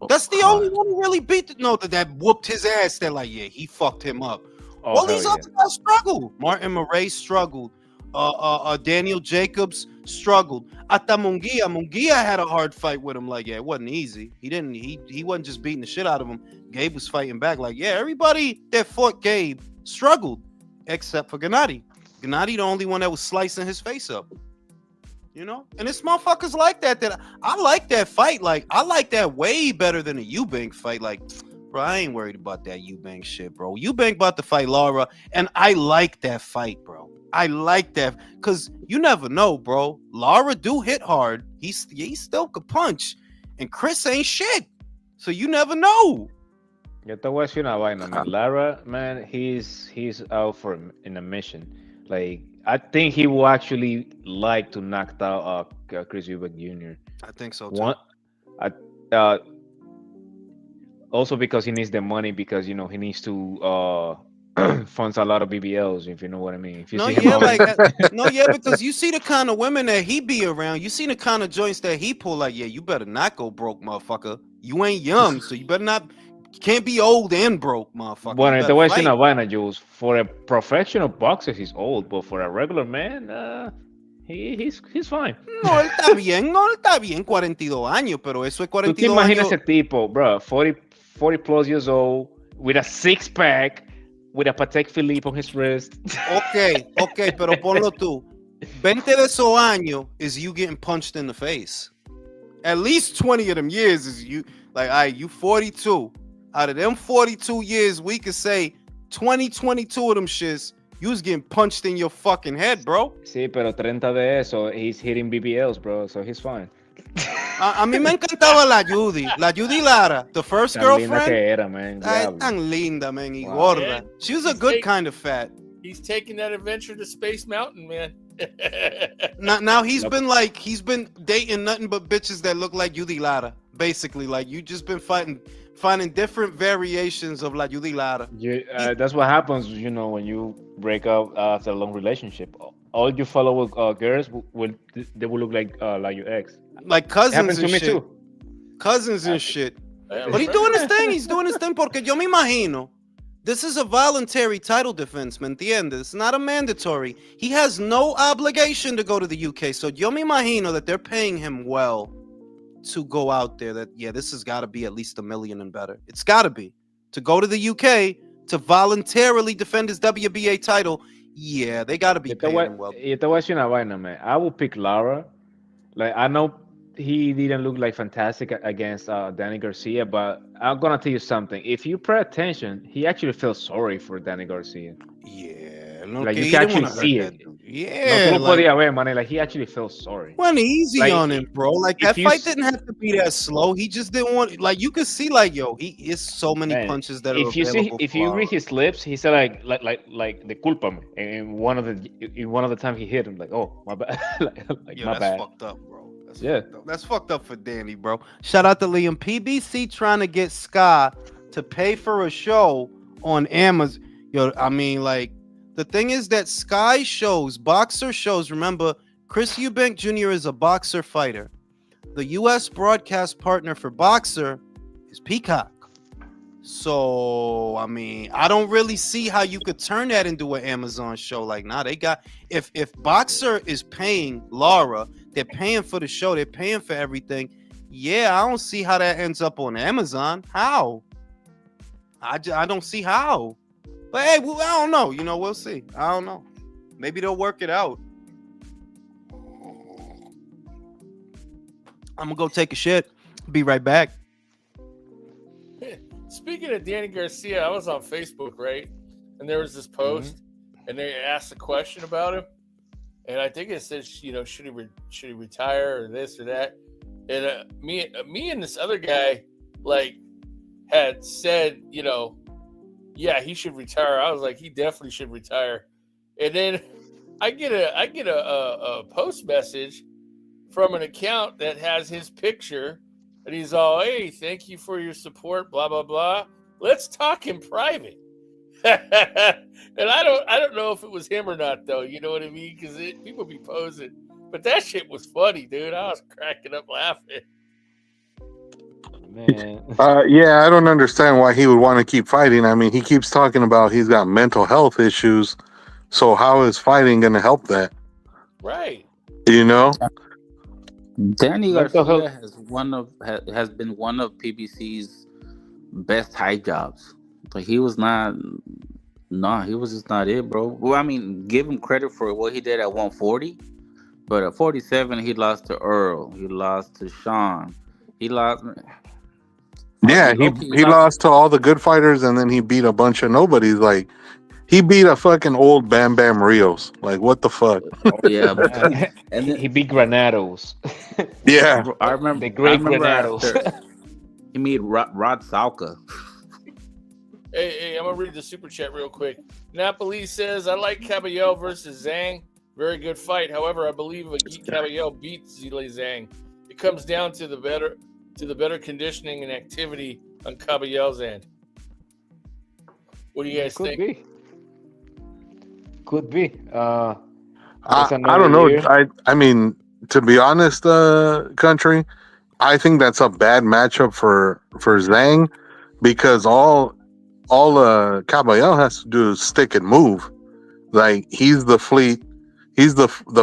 S1: That's the only one who really beat that whooped his ass. They're like, yeah, he fucked him up. All these other guys struggled. Martin Murray struggled. Daniel Jacobs struggled. Hasta Munguia had a hard fight with him. Like, yeah, it wasn't easy. He wasn't just beating the shit out of him. Gabe was fighting back. Like, yeah, everybody that fought Gabe struggled, except for Gennady. Gennady, the only one that was slicing his face up. And it's motherfuckers like that I like that fight. Like, I like that way better than a Eubank fight. Like, bro, I ain't worried about that Eubank shit, bro. Eubank about to fight Lara, and I like that fight, bro. I like that because you never know, bro. Lara do hit hard. He still could punch, and Chris ain't shit. So you never know.
S3: Yo te voy a decir una vaina, man. Lara, man, he's out in a mission. Like, I think he will actually like to knock out Chris Eubank Jr.
S1: I think so too.
S3: Also because he needs the money, because he needs to funds a lot of BBLs, if you know what I mean. If you
S1: because you see the kind of women that he be around, you see the kind of joints that he pull. Like, yeah, you better not go broke, motherfucker. You ain't young, so you better not. You can't be old and broke, motherfucker.
S3: Bueno, te voy a decir una vaina, Jules. For a professional boxer, he's old, but for a regular man, he's fine.
S1: No, él está bien, 42 años, pero eso es 42
S3: ¿Tú te imaginas
S1: años.
S3: ese tipo, bro, 40 plus years old, with a six-pack, with a Patek Philippe on his wrist?
S1: Okay, pero ponlo tú. 20 de esos años is you getting punched in the face. At least 20 of them years is you, like, all right, you 42. Out of them 42 years, we could say 22 of them shits, you was getting punched in your fucking head, bro.
S3: Sí, pero 30 de eso, he's hitting BBLs, bro, so he's fine.
S1: A mí me encantaba la Judy Lara, the first girlfriend.
S3: Linda que era, man.
S1: Ay, tan linda, man, y gorda.
S2: Yeah.
S1: She was a good kind of fat.
S2: He's taking that adventure to Space Mountain, man.
S1: Now he's been dating nothing but bitches that look like Judy Lara. Basically, like, you just been finding different variations of La Judy Lara.
S3: That's what happens, when you break up after a long relationship. All you follow girls they will look like your ex.
S1: Like cousins and
S3: me
S1: shit.
S3: Too.
S1: Cousins and shit. But he's doing his thing. He's doing his thing porque yo me imagino. This is a voluntary title defense, ¿me entiendes? It's not a mandatory. He has no obligation to go to the UK. So yo me imagino that they're paying him well to go out there. That, yeah, this has got to be at least $1 million and better. It's got to be. To go to the UK to voluntarily defend his WBA title, yeah, they got to be paying him well.
S3: Yo te voy a decir una vaina, man. I will pick Lara. Like, I know he didn't look like fantastic against Danny Garcia, but I'm gonna tell you something. If you pay attention, he actually feels sorry for Danny Garcia.
S1: Yeah,
S3: like you can actually see it.
S1: Yeah,
S3: no, podía ver, man. Like, he actually feels sorry.
S1: Went easy on him, bro. Like, that fight didn't have to be that slow. He just didn't want. Like, you could see, like, yo, he is so many punches that are available.
S3: If you read his lips, he said like the culpa. And one of the time he hit him, like, oh, my bad. My bad.
S1: That's fucked up, bro. That's fucked up for Danny, bro. Shout out to Liam. PBC trying to get Sky to pay for a show on Amazon. Yo, I mean, like, the thing is that Sky shows, boxer shows, remember, Chris Eubank Jr. is a boxer fighter. The U.S. broadcast partner for boxer is Peacock. So, I mean, I don't really see how you could turn that into an Amazon show. Like, nah, they got, if boxer is paying Lara, they're paying for the show, they're paying for everything. Yeah, I don't see how that ends up on Amazon. How? I don't see how. But hey, I don't know. We'll see. I don't know. Maybe they'll work it out. I'm gonna go take a shit. Be right back.
S2: Speaking of Danny Garcia, I was on Facebook, right? and there was this post, and they asked a question about him, and I think it says, should he retire or this or that, and me and this other guy like had said, yeah, he should retire. I was like, he definitely should retire, and then I get a post message from an account that has his picture, and he's all, hey, thank you for your support, blah blah blah. Let's talk in private. And I don't know if it was him or not, though. You know what I mean? Because people be posing, but that shit was funny, dude. I was cracking up laughing.
S3: Man.
S4: Yeah, I don't understand why he would want to keep fighting. I mean, he keeps talking about he's got mental health issues. So how is fighting going to help that?
S2: Right.
S5: Danny Garcia has been one of PBC's best high jobs. But he was not. No, he was just not it, bro. Well, I mean, give him credit for what he did at 140, but at 47, he lost to Earl. He lost to Sean. He lost.
S4: Yeah, he lost to all the good fighters, and then he beat a bunch of nobodies. Like, he beat a fucking old Bam Bam Rios. Like, what the fuck?
S5: Oh, yeah,
S3: and then, he beat Granados.
S4: Yeah,
S5: I remember
S3: the great Granados.
S5: He beat Rod Salka.
S2: Hey, I'm gonna read the super chat real quick. Napoli says, I like Caballero versus Zhang. Very good fight. However, I believe Caballero beats Zhilei Zhang. It comes down to the better conditioning and activity on Caballero's end. What do you guys think?
S3: Could be.
S4: I don't know. I mean, to be honest, country, I think that's a bad matchup for Zhang, because all Caballero has to do is stick and move. Like, he's the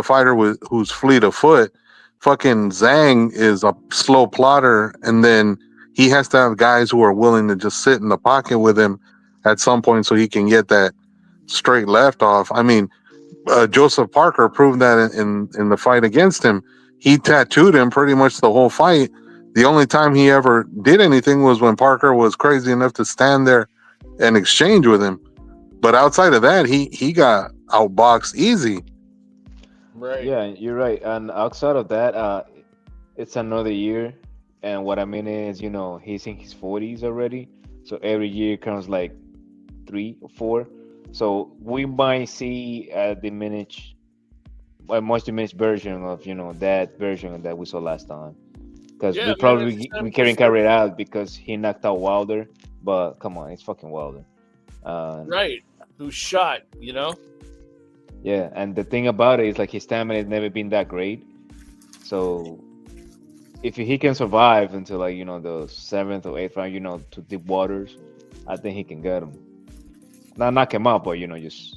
S4: fighter who's fleet of foot. Fucking Zhang is a slow plotter, and then he has to have guys who are willing to just sit in the pocket with him at some point so he can get that straight left off. I mean, Joseph Parker proved that in the fight against him. He tattooed him pretty much the whole fight. The only time he ever did anything was when Parker was crazy enough to stand there and exchange with him. But outside of that, he got outboxed easy.
S2: Right.
S3: Yeah, you're right. And outside of that, it's another year. And what I mean is, he's in his 40s already. So every year comes like 3 or 4. So we might see a much diminished version of, that version that we saw last time. Because we can carry it out because he knocked out Wilder. But come on, it's fucking Wilder.
S2: Right. Who's shot,
S3: Yeah, and the thing about it is, like, his stamina has never been that great. So if he can survive until, like, the 7th or 8th round, to deep waters, I think he can get him. Not knock him out, but just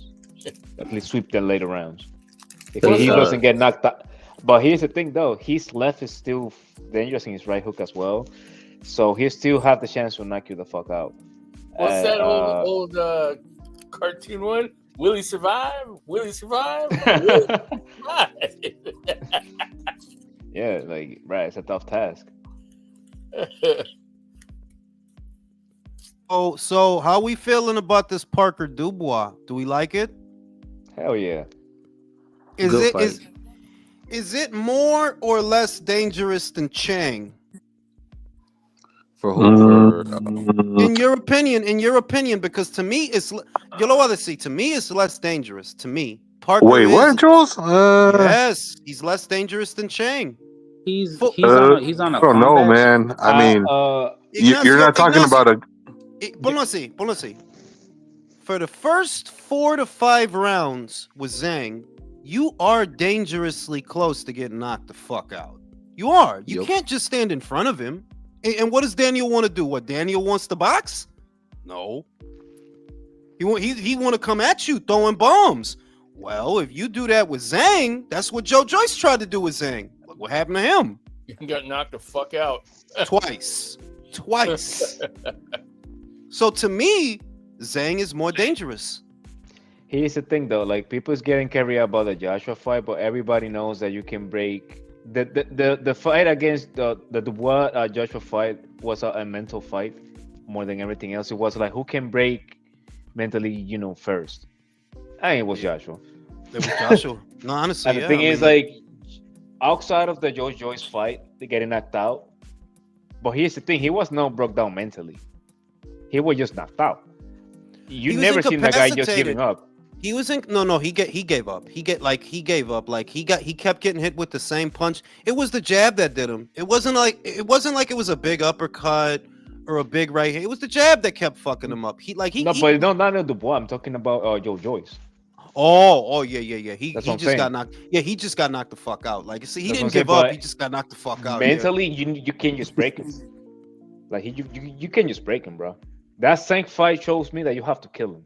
S3: at least sweep the later rounds. If he doesn't get knocked out. But here's the thing, though: his left is still dangerous in his right hook as well, so he still have the chance to knock you the fuck out.
S2: What's that old cartoon one? Will he survive? Will he survive? Will he survive?
S3: Yeah, like, right. It's a tough task.
S1: Oh, so how we feeling about this Parker Dubois? Do we like it?
S3: Hell yeah.
S1: Is it more or less dangerous than Chang?
S5: For who?
S1: In your opinion, because to me it's to me it's less dangerous. To me, Parker.
S4: Wait, what, Jules?
S1: Yes, he's less dangerous than Chang.
S5: He's on a.
S4: I don't know, man. I mean, you're not talking about a.
S1: Ponlo así. For the first 4 to 5 rounds with Zhang, you are dangerously close to getting knocked the fuck out. You are. You can't just stand in front of him. And what does Daniel want to do? What, Daniel wants to box? No. He want to come at you throwing bombs. Well, if you do that with Zhang, that's what Joe Joyce tried to do with Zhang. Look what happened to him.
S2: He got knocked the fuck out.
S1: Twice. So to me, Zhang is more dangerous.
S3: Here's the thing, though. Like, people's getting carried out about the Joshua fight, but everybody knows that you can break the fight against the Dubois Joshua fight was a mental fight more than everything else. It was like, who can break mentally, first. I think it was
S1: Yeah.
S3: Joshua.
S1: It was Joshua. No, honestly,
S3: And the
S1: yeah.
S3: thing
S1: I mean,
S3: is, like, outside of the George Joyce fight, they getting knocked out. But here's the thing: he was not broke down mentally. He was just knocked out. You
S1: he was
S3: never seen that guy just
S1: incapacitated.
S3: giving up.
S1: He was in no, he gave up. He gave up. Like he kept getting hit with the same punch. It was the jab that did him. It wasn't like it was a big uppercut or a big right hand. It was the jab that kept fucking him up.
S3: No, but no, not Dubois. I'm talking about Joe Joyce.
S1: Oh, yeah. He
S3: That's what I'm
S1: just got
S3: saying.
S1: knocked. Yeah, he just got knocked the fuck out. Like, see, he
S3: That's what I'm
S1: didn't
S3: saying,
S1: give up.
S3: but
S1: He just got knocked the fuck out.
S3: Mentally, you can't just break him. Like you can't just break him, bro. That Sank fight shows me that you have to kill him.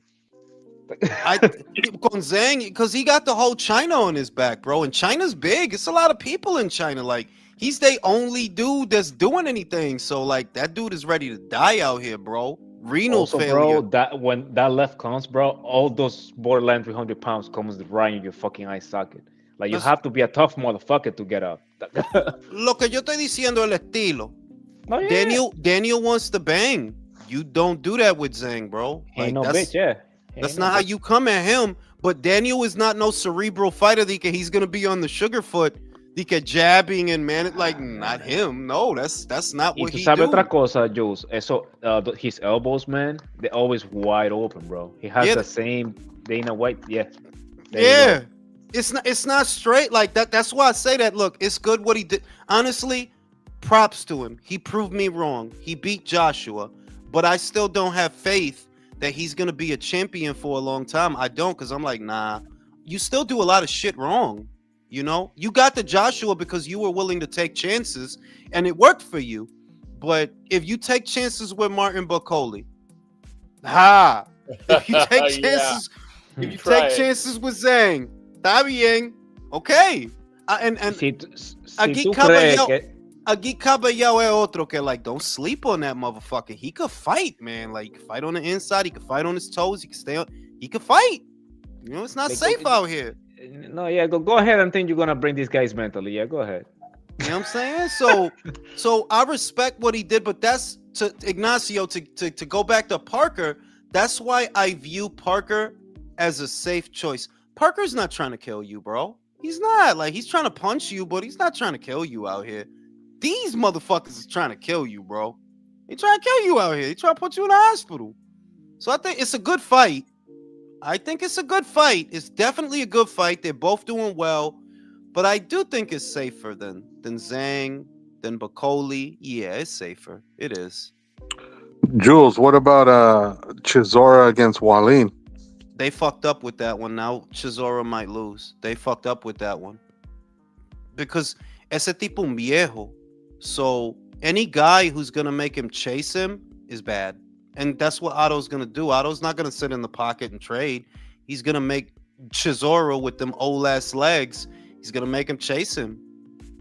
S1: Con Zhang, because he got the whole China on his back, bro. And China's big. It's a lot of people in China. Like, he's the only dude that's doing anything. So, like, that dude is ready to die out here, bro. Renal
S3: Also,
S1: failure.
S3: bro, that when that left comes, bro, all those borderline 300 pounds comes right in your fucking eye socket. Like, you
S1: That's-
S3: have to be a tough motherfucker to get up.
S1: Lo que yo estoy diciendo el estilo.
S3: No, yeah.
S1: Daniel wants to bang. You don't do that with Zhang, bro.
S3: He ain't
S1: Like,
S3: no bitch, yeah. He
S1: that's
S3: ain't no
S1: not how
S3: bitch.
S1: you come at him. But Daniel is not no cerebral fighter. He's gonna be on the sugar foot. Jabbing and man, like not him. No, that's not
S3: Y
S1: what
S3: tú
S1: he
S3: sabes
S1: do.
S3: otra cosa, Jules. Eso, his elbows, man, they're always wide open, bro. He has
S1: Yeah.
S3: the same Dana White. Yeah. There you
S1: Yeah,
S3: go.
S1: it's not straight like that. That's why I say that. Look, it's good what he did. Honestly, props to him. He proved me wrong. He beat Joshua, but I still don't have faith that he's gonna be a champion for a long time. I don't, because I'm like, nah. You still do a lot of shit wrong. You know, you got the Joshua because you were willing to take chances, and it worked for you. But if you take chances with Martin Bucoli, if you take
S2: Yeah.
S1: chances, if
S2: You
S1: you
S2: try
S1: take
S2: it.
S1: chances with Zhang, está bien, okay. And
S3: Si
S1: aquí
S3: tú crees
S1: Caballero,
S3: que...
S1: aquí Caballero es otro que like don't sleep on that motherfucker. He could fight, man. Like he could fight on the inside, he could fight on his toes, he could stay on. He could fight. You know, it's not
S3: Like,
S1: safe out here.
S3: No, yeah, go ahead and think you're gonna bring these guys mentally. Yeah, go ahead.
S1: You know what I'm saying? So I respect what he did, but that's to Ignacio to go back to Parker. That's why I view Parker as a safe choice. Parker's not trying to kill you, bro. He's not. Like he's trying to punch you, but he's not trying to kill you out here. These motherfuckers is trying to kill you, bro. They trying to kill you out here. They trying to put you in the hospital. So I think it's a good fight. It's definitely a good fight. They're both doing well, but I do think it's safer than Zhang, than Bacoli. Yeah, it's safer. It is.
S4: Jules, what about Chisora against Wallin?
S1: They fucked up with that one. Now Chisora might lose. They fucked up with that one because ese tipo un viejo. So any guy who's gonna make him chase him is bad. And that's what Otto's going to do. Otto's not going to sit in the pocket and trade. He's going to make Chisora with them old ass legs. He's going to make him chase him.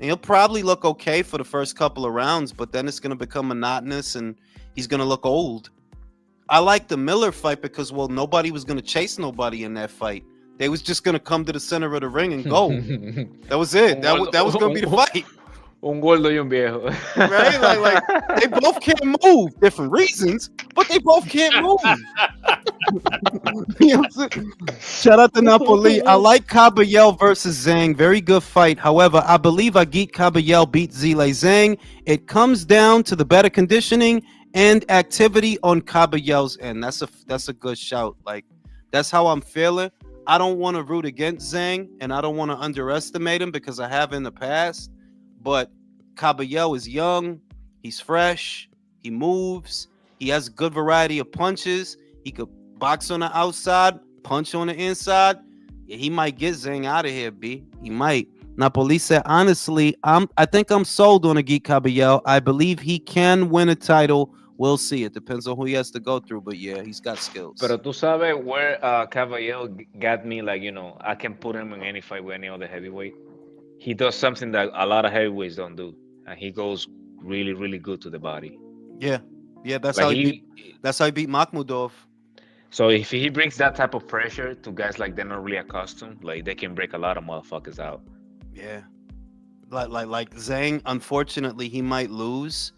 S1: And he'll probably look okay for the first couple of rounds, but then it's going to become monotonous and he's going to look old. I like the Miller fight because, well, nobody was going to chase nobody in that fight. They was just going to come to the center of the ring and go. That was it. That was going to be the fight.
S3: Un gordo y un viejo.
S1: Right? Like they both can't move. Different reasons, but they both can't move. You know what I'm saying? Shout out to Napoli. I like Caballel versus Zhang. Very good fight. However, I believe Agit Caballel beat Zile Zhang. It comes down to the better conditioning and activity on Caballel's end. That's a good shout. Like that's how I'm feeling. I don't want to root against Zhang, and I don't want to underestimate him because I have in the past. But Caballel is young, he's fresh, he moves, he has a good variety of punches. He could box on the outside, punch on the inside. Yeah, he might get Zhang out of here, B. He might. Napoli said, honestly, I think I'm sold on Agit Caballel. I believe he can win a title. We'll see. It depends on who he has to go through, but yeah, he's got skills.
S3: Pero tú sabes where Caballel got me, like, I can put him in any fight with any other heavyweight. He does something that a lot of heavyweights don't do, and he goes really, really good to the body.
S1: Yeah, that's
S3: Like
S1: how he beat Makhmudov.
S3: So if he brings that type of pressure to guys like they're not really accustomed, like they can break a lot of motherfuckers out.
S1: Yeah, like Zhang. Unfortunately, he might lose.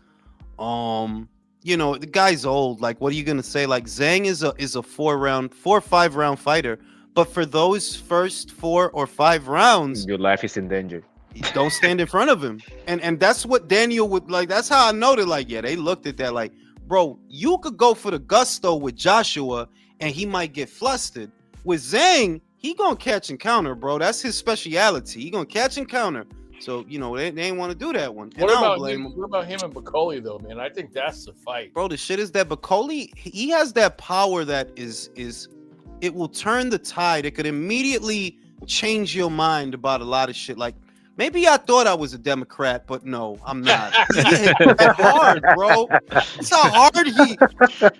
S1: you know, the guy's old. Like, what are you gonna say? Like, Zhang is a 4 or 5 round fighter, but for those first 4 or 5 rounds,
S3: Your life is in danger.
S1: don't stand in front of him. And that's what Daniel would like. That's how I know that. Like, yeah, they looked at that. Like, bro, you could go for the gusto with Joshua, and he might get flustered. With Zhang, he gonna catch and counter, bro. That's his speciality. He gonna catch and counter. So, you know, they ain't want to do that one. And
S2: What
S1: I don't
S2: about
S1: blame
S2: him?
S1: him.
S2: What about him and Bacoli though, man? I think that's the fight.
S1: Bro, the shit is that Bacoli, he has that power that is it will turn the tide. It could immediately change your mind about a lot of shit. Like, maybe I thought I was a Democrat, but no, I'm not. He hit that hard, bro. That's how hard he.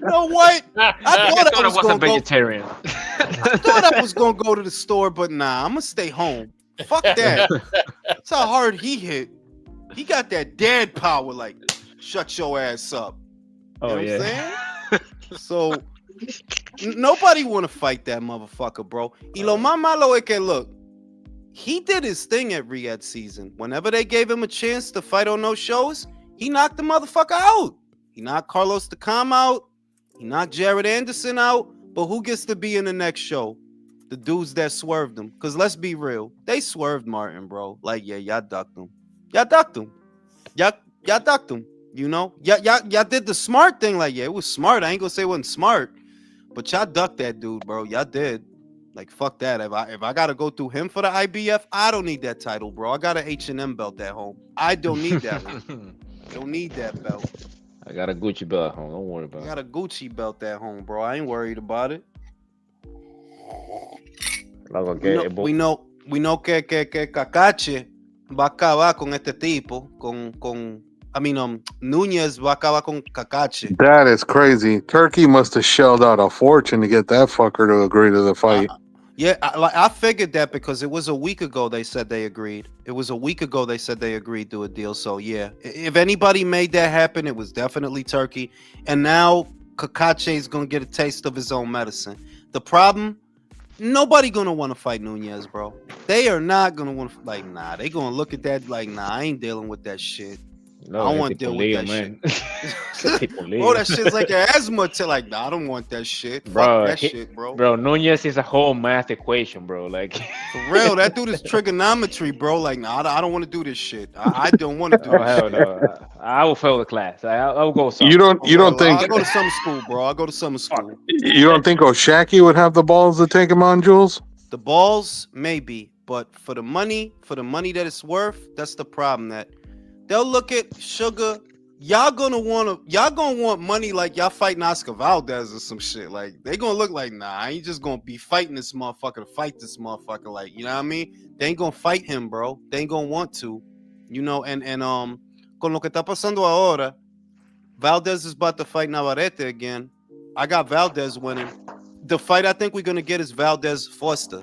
S1: You know what? I thought I was
S3: a
S1: gonna go.
S3: vegetarian.
S1: I thought I was gonna go to the store, but nah, I'm gonna stay home. Fuck that. That's how hard he hit. He got that dad power, like, shut your ass up. You know what I'm saying? So nobody want to fight that motherfucker, bro. Y lo más malo es que, look, he did his thing at Riyadh season. Whenever they gave him a chance to fight on those shows, he knocked the motherfucker out. He knocked Carlos Takam out. He knocked Jared Anderson out. But who gets to be in the next show? The dudes that swerved him. Because let's be real. They swerved Martin, bro. Like, yeah, y'all ducked him. Y'all ducked him. Y'all ducked him. You know? Y'all did the smart thing. Like, yeah, it was smart. I ain't gonna say it wasn't smart. But y'all ducked that dude, bro. Y'all did. Like, fuck that. If I gotta go through him for the IBF, I don't need that title, bro. I got an H&M belt at home. I don't need that one. Don't need that belt.
S3: I got a Gucci belt at home. Don't worry about
S1: I
S3: it.
S1: got a Gucci belt at home, bro. I ain't worried about it. We know que Cacache va a acabar con este tipo, Núñez va a acabar con Cacache.
S4: That is crazy. Turkey must have shelled out a fortune to get that fucker to agree to the fight.
S1: Yeah, I figured that because it was a week ago they said they agreed. It was a week ago they said they agreed to a deal. So yeah, if anybody made that happen, it was definitely Turkey. And now Cacache is gonna get a taste of his own medicine. The problem, nobody gonna want to fight Nunez, bro. They are not gonna want to like, nah. They gonna look at that like, nah, I ain't dealing with that shit.
S3: No,
S1: I don't want to deal with that shit. Bro, that shit's like an asthma to like, nah, I don't want that shit. Fuck that shit, bro.
S3: Bro, Nunez is a whole math equation, bro. Like,
S1: for real, that dude is trigonometry, bro. Like, nah, I don't want to do this shit. I don't want to do this
S3: hell
S1: shit.
S3: no. I will fail the class. I'll go.
S4: You don't think
S1: I'll go to summer school, bro. I'll go to summer school.
S4: You don't think Oshaki would have the balls to take him on, Jules?
S1: The balls, maybe, but for the money that it's worth, that's the problem. That they'll look at Sugar. Y'all gonna want money like y'all fighting Oscar Valdez or some shit. Like, they gonna look like, nah, I ain't just gonna be fighting this motherfucker to fight this motherfucker. Like, you know what I mean? They ain't gonna fight him, bro. They ain't gonna want to, you know. And con lo que está pasando ahora, Valdez is about to fight Navarrete again. I got Valdez winning. The fight I think we're gonna get is Valdez Foster.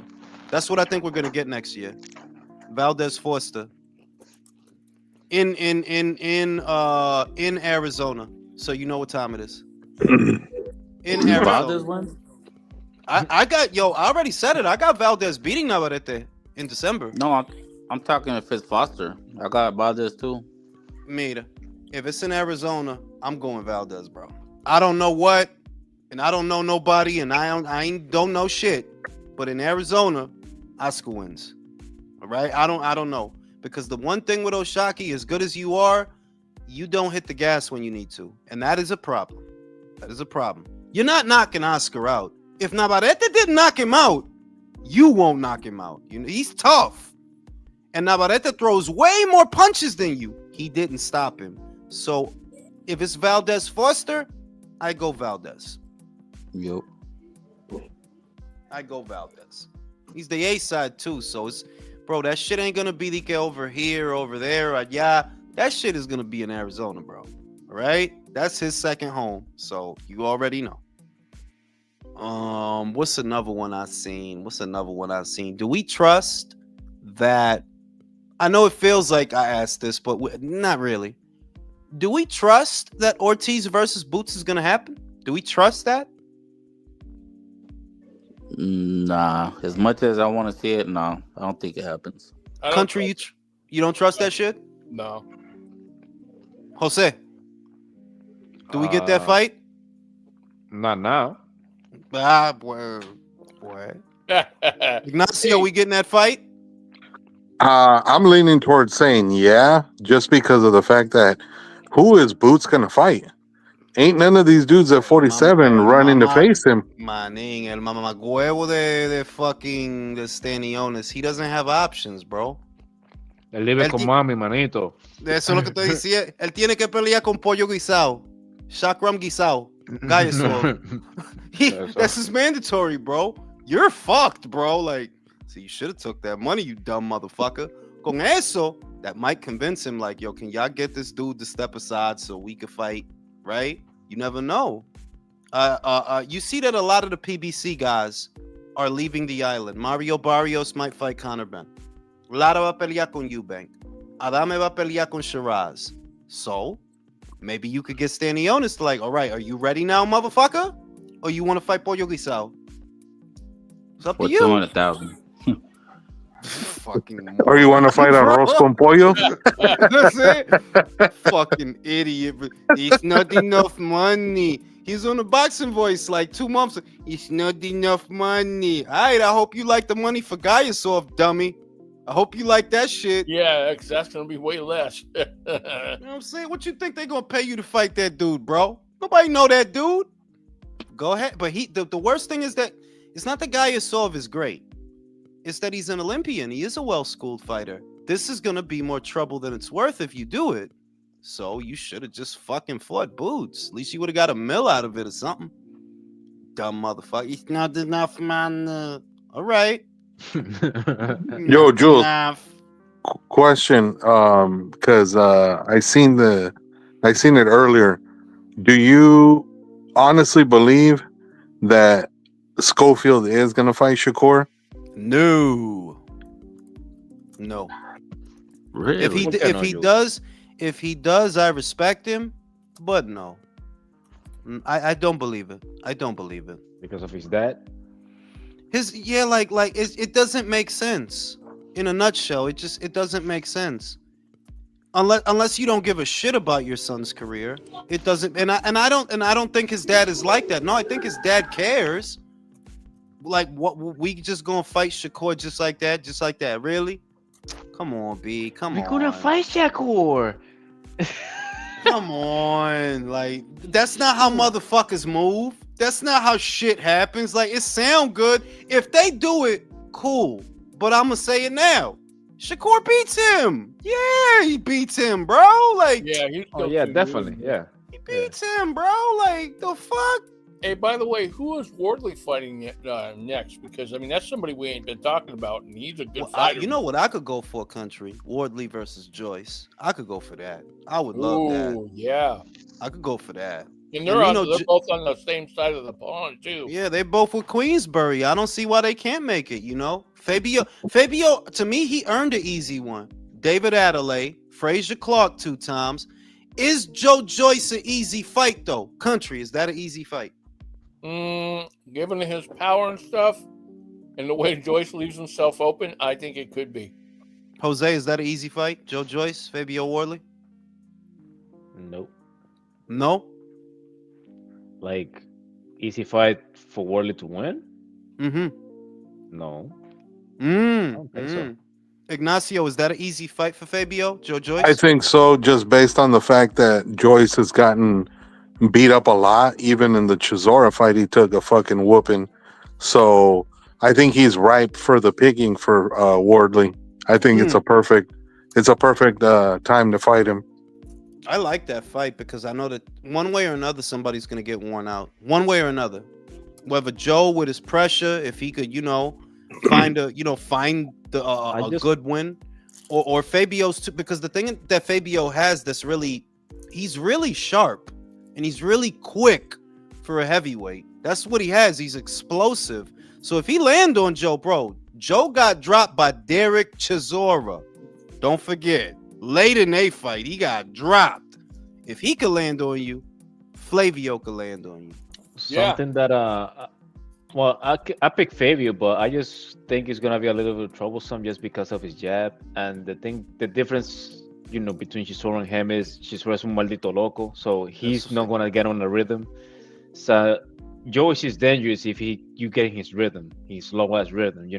S1: That's what I think we're gonna get next year. Valdez Foster. In Arizona. So you know what time it is. In Arizona.
S5: Valdez win?
S1: I already said it. I got Valdez beating Navarrete in December.
S5: No, I'm talking if it's Foster. I got Valdez too.
S1: Mira, if it's in Arizona, I'm going Valdez, bro. I don't know what, and I don't know nobody, and I don't know shit. But in Arizona, Oscar wins. All right, I don't know, because the one thing with Oshaki, as good as you are, you don't hit the gas when you need to, and that is a problem. That is a problem. You're not knocking Oscar out. If Navarrete didn't knock him out, you won't knock him out. You know, he's tough, and Navarrete throws way more punches than you. He didn't stop him. So if it's Valdez Foster, I go Valdez.
S5: Yep.
S1: I go Valdez. He's the A side too, so it's, bro, that shit ain't gonna be like over here, over there, yeah. That shit is gonna be in Arizona, bro. All right, that's his second home, so you already know. What's another one I've seen? Do we trust that? I know it feels like I asked this, but not really. Do we trust that Ortiz versus Boots is gonna happen? Do we trust that?
S5: Nah, as much as I want to see it, no, I don't think it happens.
S1: Country, you don't trust that shit?
S2: No.
S1: Jose? Do we get that fight?
S3: Not now.
S1: Boy. Ignacio, we getting that fight?
S4: I'm leaning towards saying yeah, just because of the fact that who is Boots gonna fight? Ain't none of these dudes at 47 running to face him.
S1: Maning, el mamagüevo de fucking de Stanionis. He doesn't have options, bro.
S3: Él vive con mami, manito.
S1: Eso es lo que te decía. Él tiene que pelear con pollo guisado. Chakram guisado. Gallo. That's just mandatory, bro. You're fucked, bro. Like, so you should have took that money, you dumb motherfucker. Con eso, that might convince him, like, yo, can y'all get this dude to step aside so we could fight, right? You never know. You see that a lot of the PBC guys are leaving the island. Mario Barrios might fight Conor Ben. Lara va a pelear con Eubank. Adame va a pelear con Shiraz. So, maybe you could get Stanionis to like, all right, are you ready now, motherfucker? Or you want to fight Pollo Guisao? It's up to you.
S5: 200,000.
S1: Fucking.
S4: Or you want to fight on Arroz con Pollo?
S1: That's it. Fucking idiot. It's not enough money. He's on the boxing voice like 2 months. It's not enough money. All right, I hope you like the money for Gaiasov, dummy. I hope you like that shit.
S2: Yeah, that's going to be way less.
S1: You know what I'm saying? What you think they're going to pay you to fight that dude, bro? Nobody know that dude. Go ahead. But the worst thing is that it's not that Gaiasov is great. It's that he's an Olympian. He is a well-schooled fighter. This is going to be more trouble than it's worth if you do it. So you should have just fucking fought Boots. At least you would have got a mill out of it or something. Dumb motherfucker. It's not enough, man. All right.
S4: Yo, Jules. Question. Because I seen it earlier. Do you honestly believe that Schofield is gonna fight Shakur?
S1: No.
S5: Really?
S1: If he does, I respect him, but no. I don't believe it.
S3: Because of his dad?
S1: It doesn't make sense. In a nutshell, it doesn't make sense. Unless you don't give a shit about your son's career, it doesn't. And I don't think his dad is like that. No, I think his dad cares. Like, what, we just gonna fight Shakur just like that? Really? Come on, B. Come on.
S3: We're gonna fight Shakur.
S1: Come on. Like, that's not how motherfuckers move. That's not how shit happens. Like, it sound good. If they do it, cool. But I'm gonna say it now. Shakur beats him. Yeah, he beats him, bro. Like,
S3: yeah, definitely. Yeah.
S1: He beats him, bro. Like, the fuck?
S2: Hey, by the way, who is Wardley fighting next? Because, I mean, that's somebody we ain't been talking about, and he's a good fighter.
S1: You know what I could go for, country? Wardley versus Joyce. I could go for that. I would love that.
S2: Oh, yeah.
S1: I could go for that.
S2: And they're both on the same side of the pond, too.
S1: Yeah, they both with Queensbury. I don't see why they can't make it, you know? Fabio, to me, he earned an easy one. David Adelaide, Frazier Clark 2 times. Is Joe Joyce an easy fight, though? Country, is that an easy fight?
S2: Given his power and stuff, and the way Joyce leaves himself open, I think it could be.
S1: Jose, is that an easy fight? Joe Joyce, Fabio Wardley?
S3: Nope.
S1: No?
S3: Like, easy fight for Wardley to win?
S1: Mm-hmm.
S3: No.
S1: I
S3: don't think so.
S1: Ignacio, is that an easy fight for Fabio? Joe Joyce?
S4: I think so, just based on the fact that Joyce has gotten beat up a lot. Even in the Chisora fight, he took a fucking whooping. So I think he's ripe for the picking for Wardley. I think it's a perfect time to fight him.
S1: I like that fight because I know that one way or another somebody's gonna get worn out. One way or another. Whether Joe with his pressure, if he could, find a good win, or Fabio's too. Because the thing that Fabio has he's really sharp. And he's really quick for a heavyweight. That's what he has. He's explosive. So if he land on Joe, bro, Joe got dropped by Derek Chisora. Don't forget. Late in a fight, he got dropped. If he could land on you, Flavio could land on you.
S3: Something that I pick Fabio, but I just think it's gonna be a little bit troublesome just because of his jab. And the difference between Chisora and him is Chisora es un maldito loco, so he's not gonna get on the rhythm. So Joyce is dangerous if you get his rhythm, his slow ass rhythm,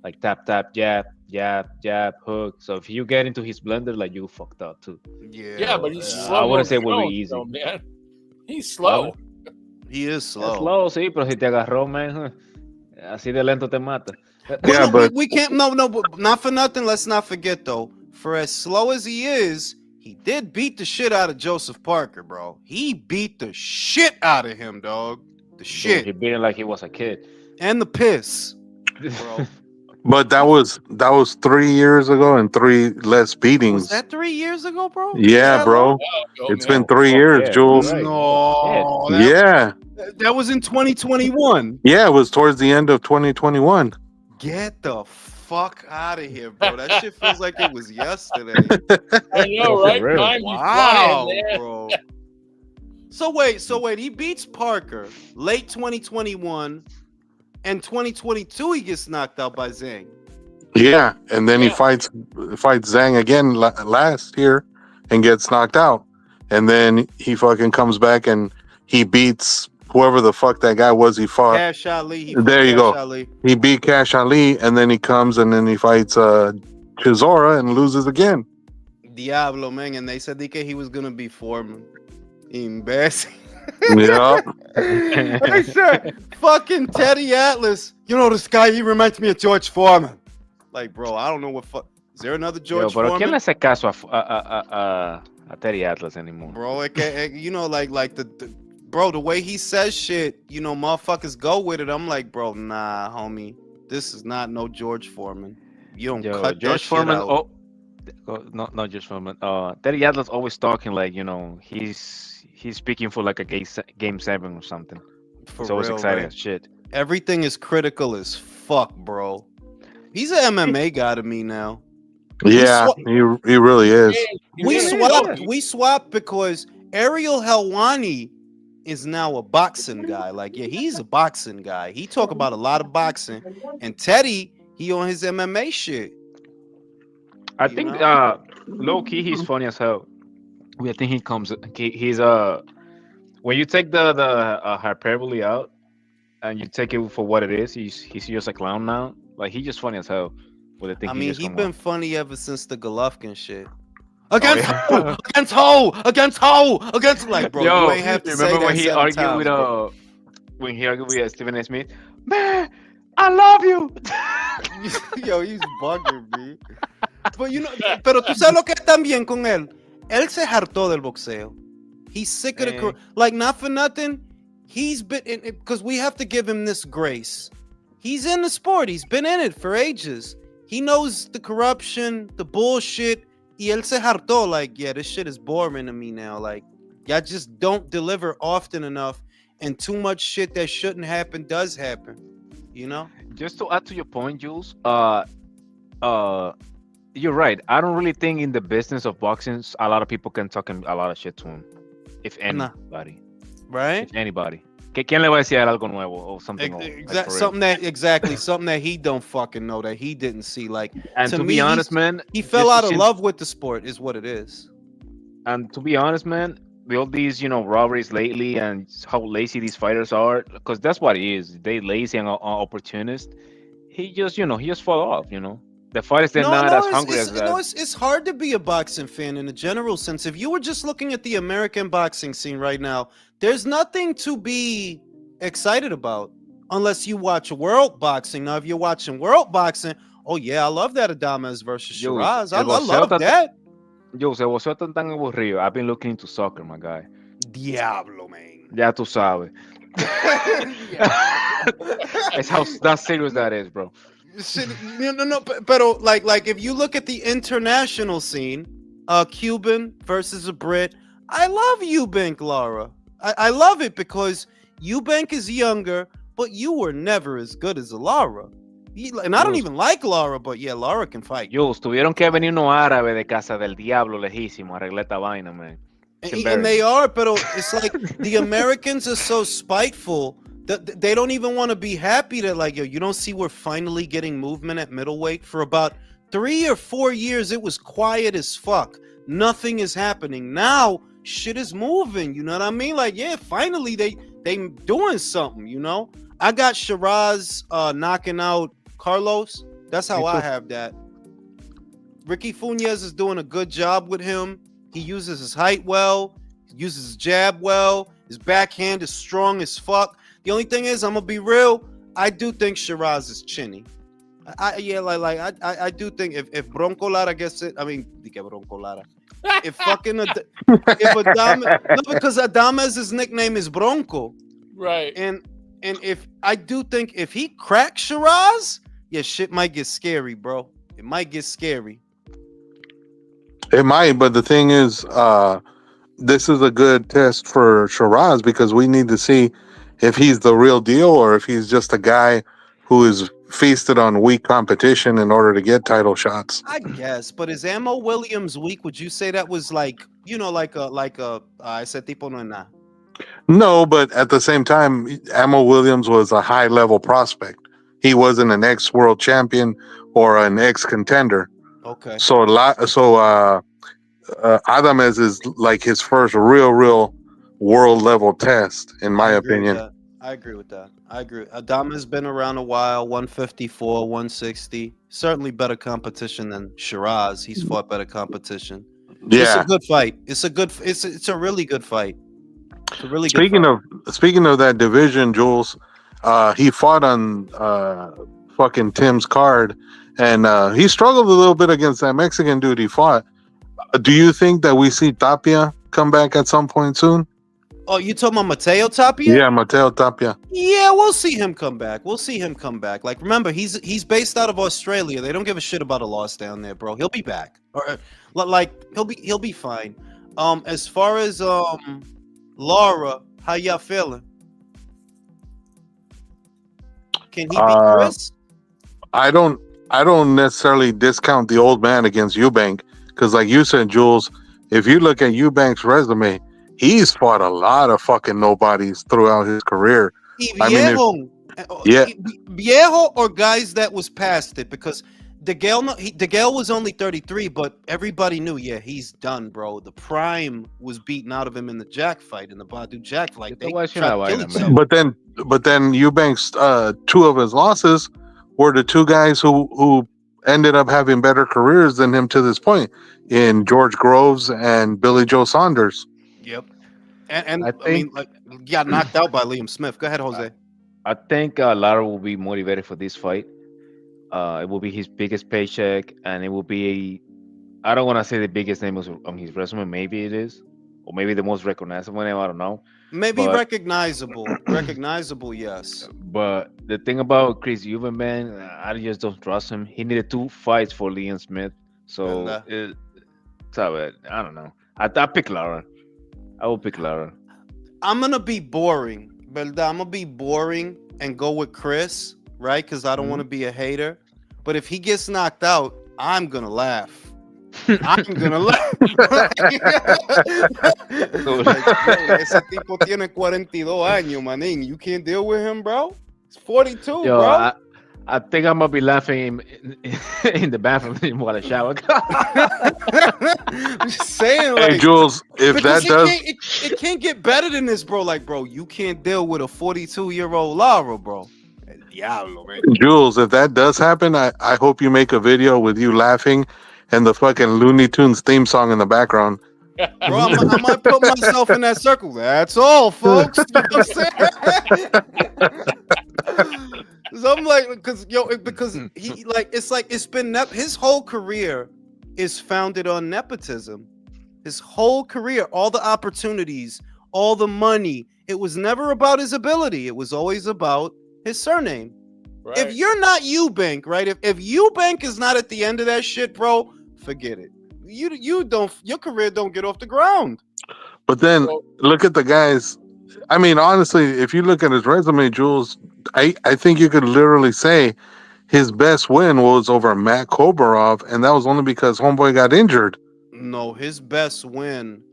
S3: like tap tap jab jab jab hook. So if you get into his blender, like you fucked up too.
S2: Yeah, but he's slow.
S3: I wouldn't say it would be easy.
S2: Though, man. He's slow.
S1: He is slow.
S3: Slow, sí, pero si te agarró, man, así de lento te mata.
S4: Yeah, but
S1: we can't. No, but not for nothing. Let's not forget though. For as slow as he is, he did beat the shit out of Joseph Parker, bro. He beat the shit out of him, dog. The shit.
S3: He beat him like he was a kid.
S1: And the piss, bro.
S4: but that was 3 years ago and 3 less beatings.
S1: Was that 3 years ago, bro?
S4: Yeah, bro. It's been 3 years,
S3: yeah,
S4: Jules.
S3: right.
S1: No.
S4: Yeah.
S1: That was in 2021.
S4: Yeah, it was towards the end of 2021.
S1: Get the fuck out of here, bro. That shit feels like it was yesterday.
S2: I know, right?
S3: Real.
S2: Time
S1: Wow,
S2: flying, man.
S1: bro. So wait, he beats Parker late 2021, and 2022 he gets knocked out by Zhang.
S4: Yeah, and then he
S2: Yeah.
S4: fights Zhang again last year and gets knocked out. And then he fucking comes back and he beats whoever the fuck that guy was he fought.
S1: Cash Ali.
S4: There you go.
S1: Ali.
S4: He beat Cash Ali, and then he comes and then he fights Chisora and loses again.
S1: Diablo, man, and they said que he was gonna be Foreman. Imbécil.
S4: Yep.
S1: They said, fucking Teddy Atlas. This guy, he reminds me of George Foreman. Like, bro, I don't know what fuck. Is there another George
S3: Pero ¿quién
S1: Foreman?
S3: le hace caso a Teddy Atlas anymore?
S1: Bro, like the bro, the way he says shit, motherfuckers go with it. I'm like, bro, nah, homie, this is not no George Foreman. You don't cut
S3: George
S1: that shit
S3: Foreman.
S1: out.
S3: Not George Foreman. Teddy Atlas always talking like he's speaking for like a game 7 or something.
S1: For
S3: It's always
S1: real,
S3: exciting
S1: right?
S3: as shit.
S1: Everything is critical as fuck, bro. He's an MMA guy to me now.
S4: Yeah, he really is.
S1: We swapped because Ariel Helwani is now a boxing guy. Like, yeah, he's a boxing guy. He talk about a lot of boxing. And Teddy, he on his MMA shit.
S3: I think low key he's funny as hell. I think he's when you take the hyperbole out and you take it for what it is, he's just a clown now. Like, he's just funny as hell. With the thing
S1: He's
S3: come
S1: been
S3: up.
S1: funny ever since the Golovkin shit. Against Ho, like, bro, you ain't have to say
S3: remember
S1: that
S3: when he
S1: 7
S3: argued
S1: times,
S3: with
S1: bro.
S3: when he argued with Stephen A. Smith? Man, I love you.
S1: Yo, he's bugging me. But pero tú sabes lo que es también con él. Él se hartó del boxeo. He's sick of the like, not for nothing. He's been because we have to give him this grace. He's in the sport. He's been in it for ages. He knows the corruption, the bullshit. Y él se hartó. Like, yeah, this shit is boring to me now. Like, y'all just don't deliver often enough, and too much shit that shouldn't happen does happen.
S3: Just to add to your point, Jules, you're right. I don't really think in the business of boxing, a lot of people can talk a lot of shit to him. If anybody.
S1: Right?
S3: If anybody. ¿Quién le va a decir algo nuevo or something?
S1: Something that he don't fucking know, that he didn't see. Like,
S3: and to be honest, man,
S1: he fell out of love with the sport, is what it is.
S3: And to be honest, man, with all these robberies lately and how lazy these fighters are, because that's what he is. They lazy and opportunist. He just fall off. The fighters, they're not as hungry as that.
S1: It's hard to be a boxing fan in a general sense. If you were just looking at the American boxing scene right now, there's nothing to be excited about unless you watch world boxing. Now, if you're watching world boxing, oh yeah, I love that Adames versus Shiraz. I love that.
S3: Yo, se vos tan aburrido. I've been looking into soccer, my guy.
S1: Diablo, man.
S3: Ya tú sabes. It's how that serious that is, bro.
S1: No, but like if you look at the international scene, Cuban versus a Brit, I love Eubank, Lara. I love it because Eubank is younger, but you were never as good as Lara. And I don't even like Lara, but yeah, Lara can fight.
S3: Jules, tuvieron que venir unos árabes de casa del diablo lejísimo a arreglar esta vaina, man.
S1: And they are, but it's like the Americans are so spiteful that they don't even want to be happy that, like, yo, you don't see we're finally getting movement at middleweight. For about 3 or 4 years, it was quiet as fuck. nothing is happening. Now shit is moving. You know what I mean? Like, yeah, finally they doing something. You know, I got Shiraz knocking out Carlos. That's how I have that. Ricky Funes is doing a good job with him. He uses his height well, uses his jab well. His backhand is strong as fuck. The only thing is, I'm gonna be real. I do think Shiraz is chinny. I do think if Bronco Lara gets it, I mean, Bronco Lara. If fucking if Adames, no, because Adamez's nickname is Bronco,
S2: right?
S1: And if I do think if he cracks Shiraz, yeah, shit might get scary, bro. It might get scary.
S4: It might, but the thing is, this is a good test for Shiraz because we need to see if he's the real deal or if he's just a guy who is feasted on weak competition in order to get title shots.
S1: I guess, but is Ammo Williams weak? Would you say that was like, you know, like a ese tipo no es nada?
S4: No, but at the same time, Ammo Williams was a high level prospect. He wasn't an ex-world champion or an ex-contender.
S1: Okay.
S4: So Adames is like his first real world level test, in my opinion.
S1: I agree with that. I agree. Adama's been around a while, 154, 160. Certainly better competition than Shiraz. He's fought better competition.
S4: Yeah.
S1: It's a good fight. It's a really good fight. It's a really
S4: speaking
S1: good fight.
S4: Speaking of that division, Jules, he fought on fucking Tim's card, and he struggled a little bit against that Mexican dude he fought. Do you think that we see Tapia come back at some point soon?
S1: Oh, you talking about Mateo Tapia?
S4: Yeah, Mateo Tapia.
S1: Yeah, we'll see him come back. Like, remember, he's based out of Australia. They don't give a shit about a loss down there, bro. He'll be back. Or like he'll be fine. As far as Laura, how y'all feeling? Can he beat Chris?
S4: I don't necessarily discount the old man against Eubank because, like you said, Jules, if you look at Eubank's resume, he's fought a lot of fucking nobodies throughout his career.
S1: Viejo or guys that was past it, because DeGale was only 33, but everybody knew, yeah, he's done, bro. The prime was beaten out of him in the Jack fight, in the Badu Jack fight. They tried to kill each other.
S4: But then Eubank's two of his losses were the two guys who ended up having better careers than him to this point, in George Groves and Billy Joe Saunders.
S1: Yep. And I mean, like, got knocked out by Liam Smith. Go ahead, Jose.
S3: I think Lara will be motivated for this fight. It will be his biggest paycheck, and it will be I don't want to say the biggest name on his resume. Maybe it is, or maybe the most recognizable name. I don't know.
S1: Maybe recognizable. Recognizable, yes.
S3: But the thing about Chris Eubank, man, I just don't trust him. He needed 2 fights for Liam Smith, so I don't know. I pick Lara. I will pick Lara.
S1: I'm gonna be boring, but I'm gonna be boring and go with Chris, right? Because I don't want to be a hater. But if he gets knocked out, I'm gonna laugh. I'm gonna laugh. Ese tipo tiene 42 años, manín. You can't deal with him, bro. He's 42, bro.
S3: I think I'm gonna be laughing in the bathroom while I shower.
S1: I'm just saying, like,
S4: hey Jules, if that does,
S1: it can't get better than this, bro. Like, bro, you can't deal with a 42-year-old Lara, bro. Diablo, man.
S4: Jules, if that does happen, I hope you make a video with you laughing and the fucking Looney Tunes theme song in the background.
S1: Bro, I might put myself in that circle. That's all, folks. You know what I'm saying? So I'm like, because he it's been his whole career is founded on nepotism. His whole career, all the opportunities, all the money. It was never about his ability. It was always about his surname. Right. If you're not Eubank, right? If Eubank is not at the end of that shit, bro, forget it. Your career don't get off the ground.
S4: But then look at the guys. I mean, honestly, if you look at his resume, Jules, I think you could literally say his best win was over Matt Kobarov, and that was only because homeboy got injured.
S1: No, his best win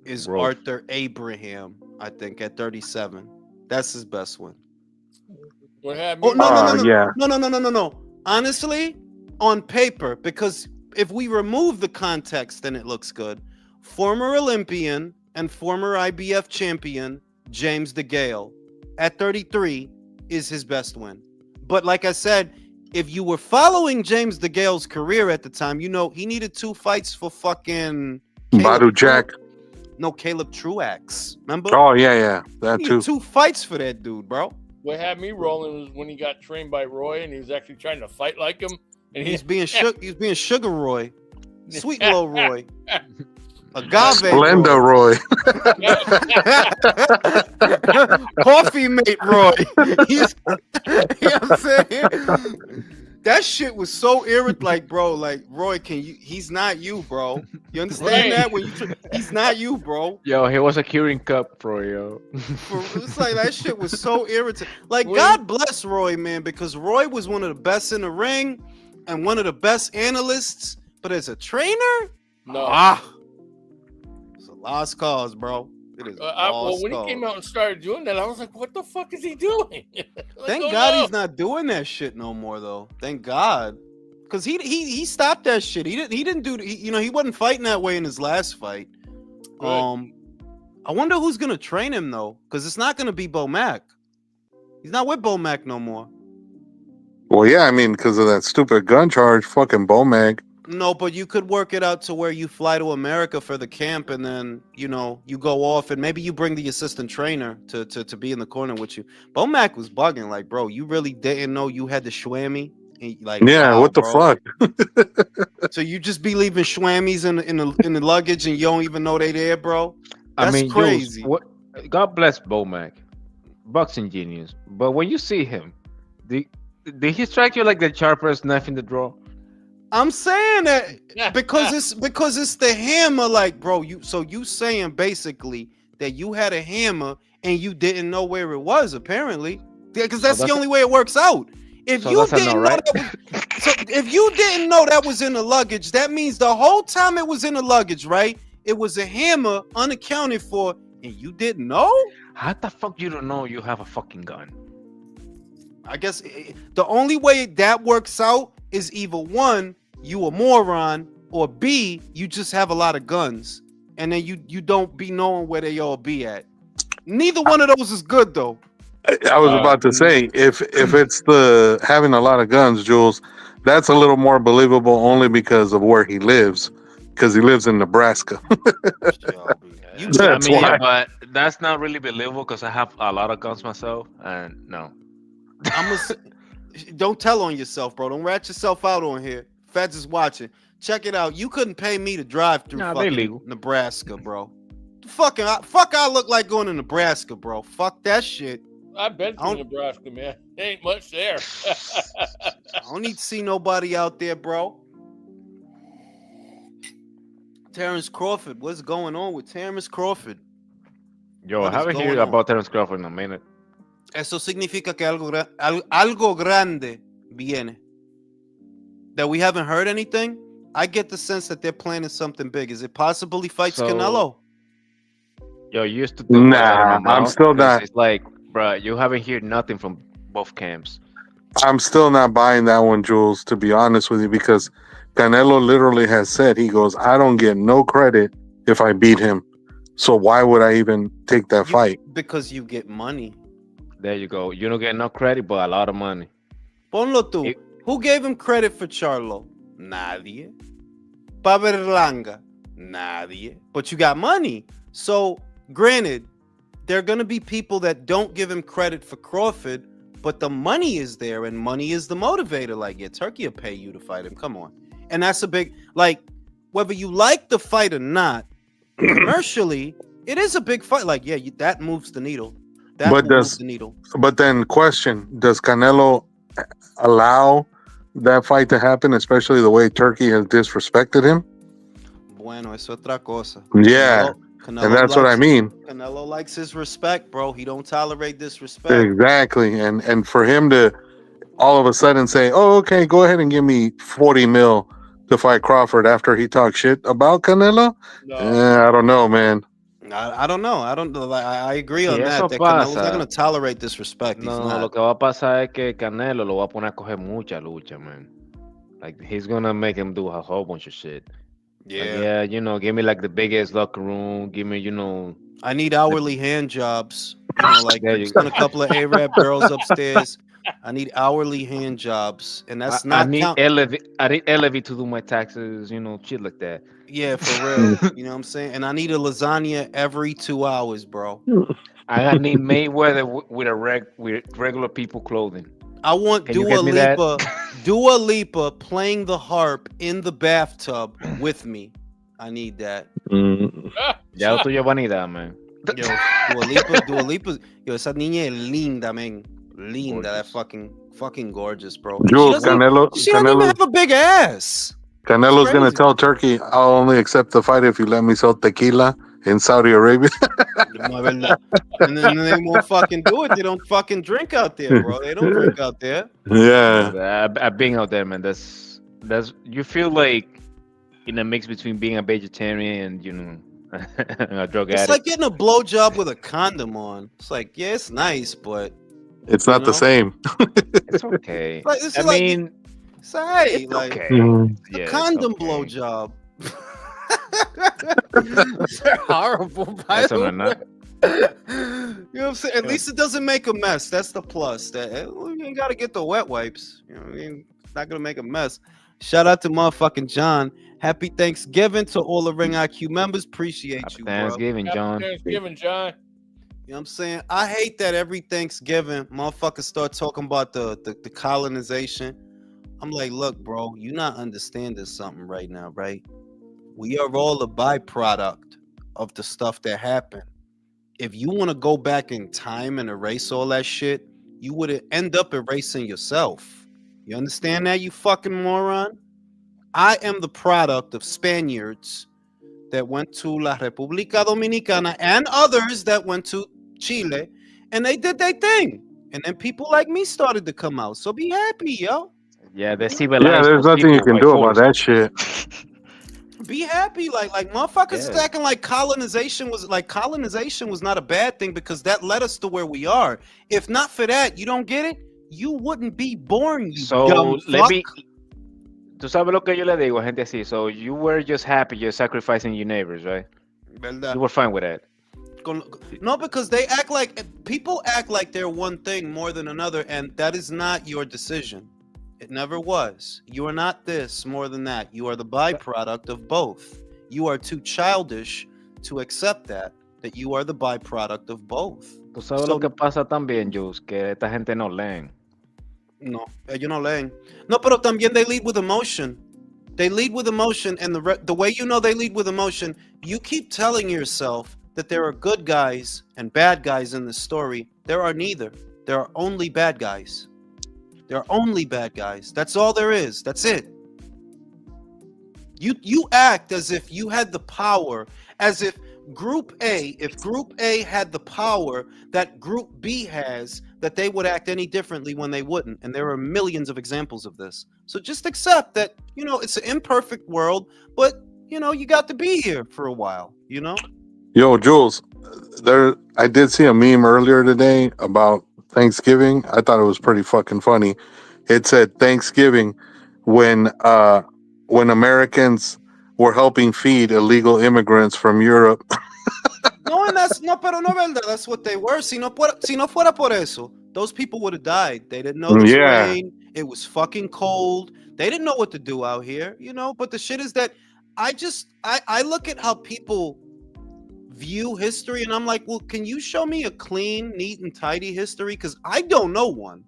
S1: is Arthur Abraham, I think, at 37. That's his best win.
S2: What happened?
S1: No. Honestly, on paper, because if we remove the context, then it looks good. Former Olympian and former IBF champion James DeGale at 33 is his best win. But like I said, if you were following James DeGale's career at the time, you know he needed 2 fights for fucking
S4: Badu Jack.
S1: No, Caleb Truax. Remember?
S4: Oh yeah, that too.
S1: 2 fights for that dude, bro.
S2: What had me rolling was when he got trained by Roy and he was actually trying to fight like him. And
S1: He's being Sugar Roy, Sweet Low Roy, Agave
S4: Splenda Roy.
S1: Coffee Mate Roy. He's, you know what I'm saying? That shit was so irritating. Like, bro, like Roy, he's not you, bro. You understand that? When he's not you, bro.
S3: Yo, he was a curing cup, bro, yo.
S1: It's like that shit was so irritating. Like, God bless Roy, man, because Roy was one of the best in the ring and one of the best analysts. But as a trainer, it's a lost cause, bro. It is
S2: when he came out and started doing that, I was like, what the fuck is he doing?
S1: Thank God he's not doing that shit no more, though. Thank God. Because he stopped that shit. He didn't do he wasn't fighting that way in his last fight. Right. I wonder who's gonna train him though, because it's not gonna be Bo Mac. He's not with Bo Mac no more.
S4: Well, yeah, I mean, because of that stupid gun charge, fucking Bo Mac.
S1: No, but you could work it out to where you fly to America for the camp and then, you go off and maybe you bring the assistant trainer to be in the corner with you. Bo Mac was bugging, like, bro, you really didn't know you had the Schwammy? Like,
S4: yeah, wow, what the
S1: fuck? So you just be leaving Schwammies in the luggage and you don't even know they there, bro? That's crazy.
S3: God bless Bo Mac. Boxing genius. But when you see him, did he strike you like the sharpest knife in the drawer?
S1: I'm saying that because it's the hammer, like, bro. You saying basically that you had a hammer and you didn't know where it was, apparently, because that's the only way it works out. If you didn't know if you didn't know that was in the luggage, that means the whole time it was in the luggage, right? It was a hammer unaccounted for, and you didn't know.
S3: How the fuck you don't know you have a fucking gun?
S1: I guess the only way that works out is either one, you a moron, or B, you just have a lot of guns, and then you don't be knowing where they all be at. Neither one of those is good though.
S4: I was about to say, if it's the having a lot of guns, Jules, that's a little more believable only because of where he lives, because he lives in Nebraska.
S3: That's why. But that's not really believable because I have a lot of guns myself, and no.
S1: Don't tell on yourself, bro. Don't rat yourself out on here. Feds is watching. Check it out. You couldn't pay me to drive through fucking Nebraska, bro. Fuck I look like going to Nebraska, bro. Fuck that shit.
S2: I've been to Nebraska, man. There ain't much there.
S1: I don't need to see nobody out there, bro. Terrence Crawford. What's going on with Terrence Crawford?
S3: Yo, I haven't heard about Terrence Crawford in a minute.
S1: Eso significa que algo grande viene. That we haven't heard anything? I get the sense that they're planning something big. Is it possible he fights Canelo?
S3: Yo, you used to do
S4: I'm still not.
S3: It's like, bro, you haven't heard nothing from both camps.
S4: I'm still not buying that one, Jules, to be honest with you, because Canelo literally has said, he goes, I don't get no credit if I beat him. So why would I even take that fight?
S1: Because you get money.
S3: There you go. You don't get no credit, but a lot of money.
S1: Ponlo tú. Who gave him credit for Charlo? Nadie. Pa Berlanga? Nadie. But you got money. So, granted, there are going to be people that don't give him credit for Crawford, but the money is there, and money is the motivator. Like, yeah, Turkey will pay you to fight him. Come on. And that's a big, like, whether you like the fight or not, commercially, it is a big fight. Like, yeah, that moves the needle. That moves the needle.
S4: But then, question, does Canelo allow that fight to happen, especially the way Turkey has disrespected him?
S1: Bueno, es otra cosa.
S4: Yeah. Canelo and that's what I mean.
S1: Canelo likes his respect, bro. He don't tolerate disrespect.
S4: Exactly. And for him to all of a sudden say, oh, okay, go ahead and give me 40 mil to fight Crawford after he talked shit about Canelo? No. I don't know, man.
S1: I don't know. I agree on that. That Canelo's not going to tolerate disrespect.
S3: No, lo que va a pasar es que Canelo lo va a poner a coger mucha lucha, man. Like he's gonna make him do a whole bunch of shit.
S1: Yeah.
S3: Like, yeah, give me like the biggest locker room. Give me,
S1: I need hourly hand jobs. Like
S3: there you
S1: send a couple of Arab girls upstairs. I need hourly hand jobs, and that's
S3: I
S1: not
S3: need
S1: count.
S3: I need Elevy to do my taxes, shit like that.
S1: Yeah, for real. You know what I'm saying? And I need a lasagna every 2 hours, bro.
S3: I need Mayweather with with regular people clothing.
S1: I want
S3: Can you get me that?
S1: Dua Lipa playing the harp in the bathtub with me. I need that.
S3: Ya lo tuyo vanidad, man.
S1: Yo, Dua Lipa, yo, esa niña es linda, man. Linda, that fucking gorgeous, bro.
S4: Jules,
S1: She don't even have a big ass.
S4: Canelo's gonna tell Turkey, I'll only accept the fight if you let me sell tequila in Saudi Arabia.
S1: And then they won't fucking do it. They don't fucking drink out there, bro. They don't drink out there.
S4: Yeah.
S3: I've been out there, man. That's you feel like in a mix between being a vegetarian and a drug addict.
S1: It's like getting a blowjob with a condom on. It's like, yeah, it's nice, but
S4: it's not the same.
S3: It's okay.
S1: It's
S3: okay.
S1: Like
S3: Yeah,
S1: condom blowjob. They're horrible, by the way. You know what I'm saying? At least it doesn't make a mess. That's the plus. That you ain't gotta get the wet wipes. You know what I mean? It's not gonna make a mess. Shout out to motherfucking John. Happy Thanksgiving to all the Ring IQ members. Appreciate you, bro.
S3: Thanksgiving, John.
S2: Thanksgiving, John.
S1: You know what I'm saying? I hate that every Thanksgiving motherfuckers start talking about the colonization. I'm like, look, bro, you not understanding something right now, right? We are all a byproduct of the stuff that happened. If you want to go back in time and erase all that shit, you would end up erasing yourself. You understand that, you fucking moron? I am the product of Spaniards that went to La República Dominicana and others that went to Chile, and they did their thing. And then people like me started to come out. So be happy, yo.
S3: Yeah, there's
S4: nothing you can do about that shit.
S1: Be happy, like motherfuckers acting like colonization was not a bad thing because that led us to where we are. If not for that, you don't get it. You wouldn't be born. You dumb fuck.
S3: Tú sabes lo que yo le digo a gente así. So you were just happy you're sacrificing your neighbors, right?
S1: ¿Verdad?
S3: You were fine with that.
S1: No, because people act like they're one thing more than another, and that is not your decision. It never was. You are not this more than that. You are the byproduct of both. You are too childish to accept that you are the byproduct of both.
S3: Tú sabes lo que pasa también, Jules, que esta gente no leen.
S1: No, ellos no leen. No, pero también they lead with emotion. They lead with emotion, and the way you know they lead with emotion, you keep telling yourself that there are good guys and bad guys in the story. There are neither. There are only bad guys. There are only bad guys. That's all there is. That's it. You act as if you had the power, as if Group A had the power that Group B has, that they would act any differently when they wouldn't. And there are millions of examples of this. So just accept that, it's an imperfect world, but, you got to be here for a while,
S4: Yo, Jules, I did see a meme earlier today about Thanksgiving. I thought it was pretty fucking funny. It said Thanksgiving when Americans were helping feed illegal immigrants from Europe.
S1: Pero no verdad. That's what they were. Si no fuera por eso, those people would have died. They didn't know the terrain. It was fucking cold. They didn't know what to do out here, But the shit is that I look at how people view history, and I'm like, well, can you show me a clean, neat, and tidy history? Because I don't know one.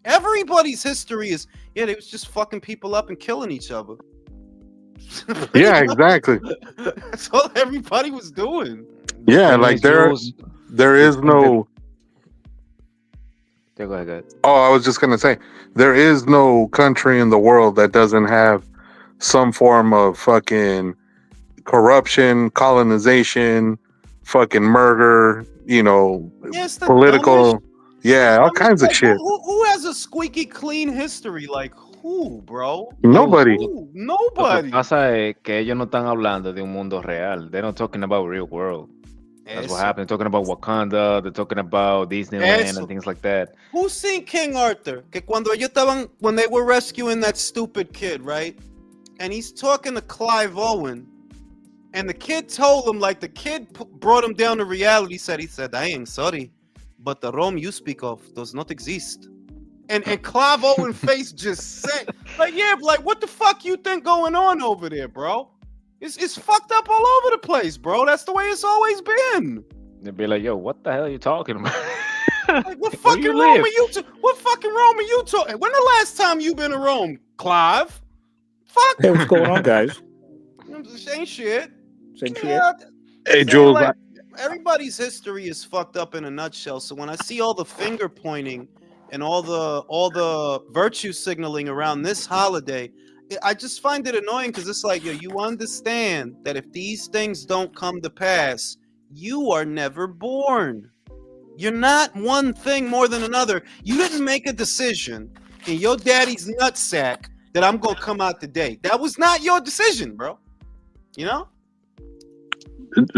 S1: Everybody's history is, they was just fucking people up and killing each other.
S4: Yeah, exactly.
S1: That's all everybody was doing.
S4: Yeah, like there is no.
S3: Yeah, go ahead.
S4: Oh, I was just gonna say, there is no country in the world that doesn't have some form of fucking corruption, colonization, fucking murder, political, all kinds of shit.
S1: Who has a squeaky clean history? Like who, bro?
S4: Nobody.
S1: Nobody.
S3: Lo que pasa es que ellos no están hablando de un mundo real. They're not talking about real world. That's what
S1: Eso.
S3: happened. They're talking about Wakanda. They're talking about Disneyland
S1: Eso.
S3: and things like that.
S1: Who's seen King Arthur? Que cuando ellos estaban, when they were rescuing that stupid kid, right? And he's talking to Clive Owen, and the kid told him, like, the kid brought him down to reality. He said, I ain't sorry, but the Rome you speak of does not exist. And Clive Owen's face just said, like, yeah, like, what the fuck you think going on over there, bro? It's fucked up all over the place, bro. That's the way it's always been.
S3: They'd be like, yo, what the hell are you talking about?
S1: Like, what fucking Rome are you what fucking Rome are you talking? When the last time you been to Rome, Clive? Fuck.
S6: Hey, what's going on, guys?
S1: Same shit.
S6: Same shit.
S1: Yeah,
S4: Hey, Jules.
S1: like, everybody's history is fucked up in a nutshell. So when I see all the finger pointing and all the virtue signaling around this holiday, I just find it annoying because it's like, yo, you understand that if these things don't come to pass, you are never born. You're not one thing more than another. You didn't make a decision in your daddy's nutsack that I'm gonna come out today. That was not your decision, bro. You know?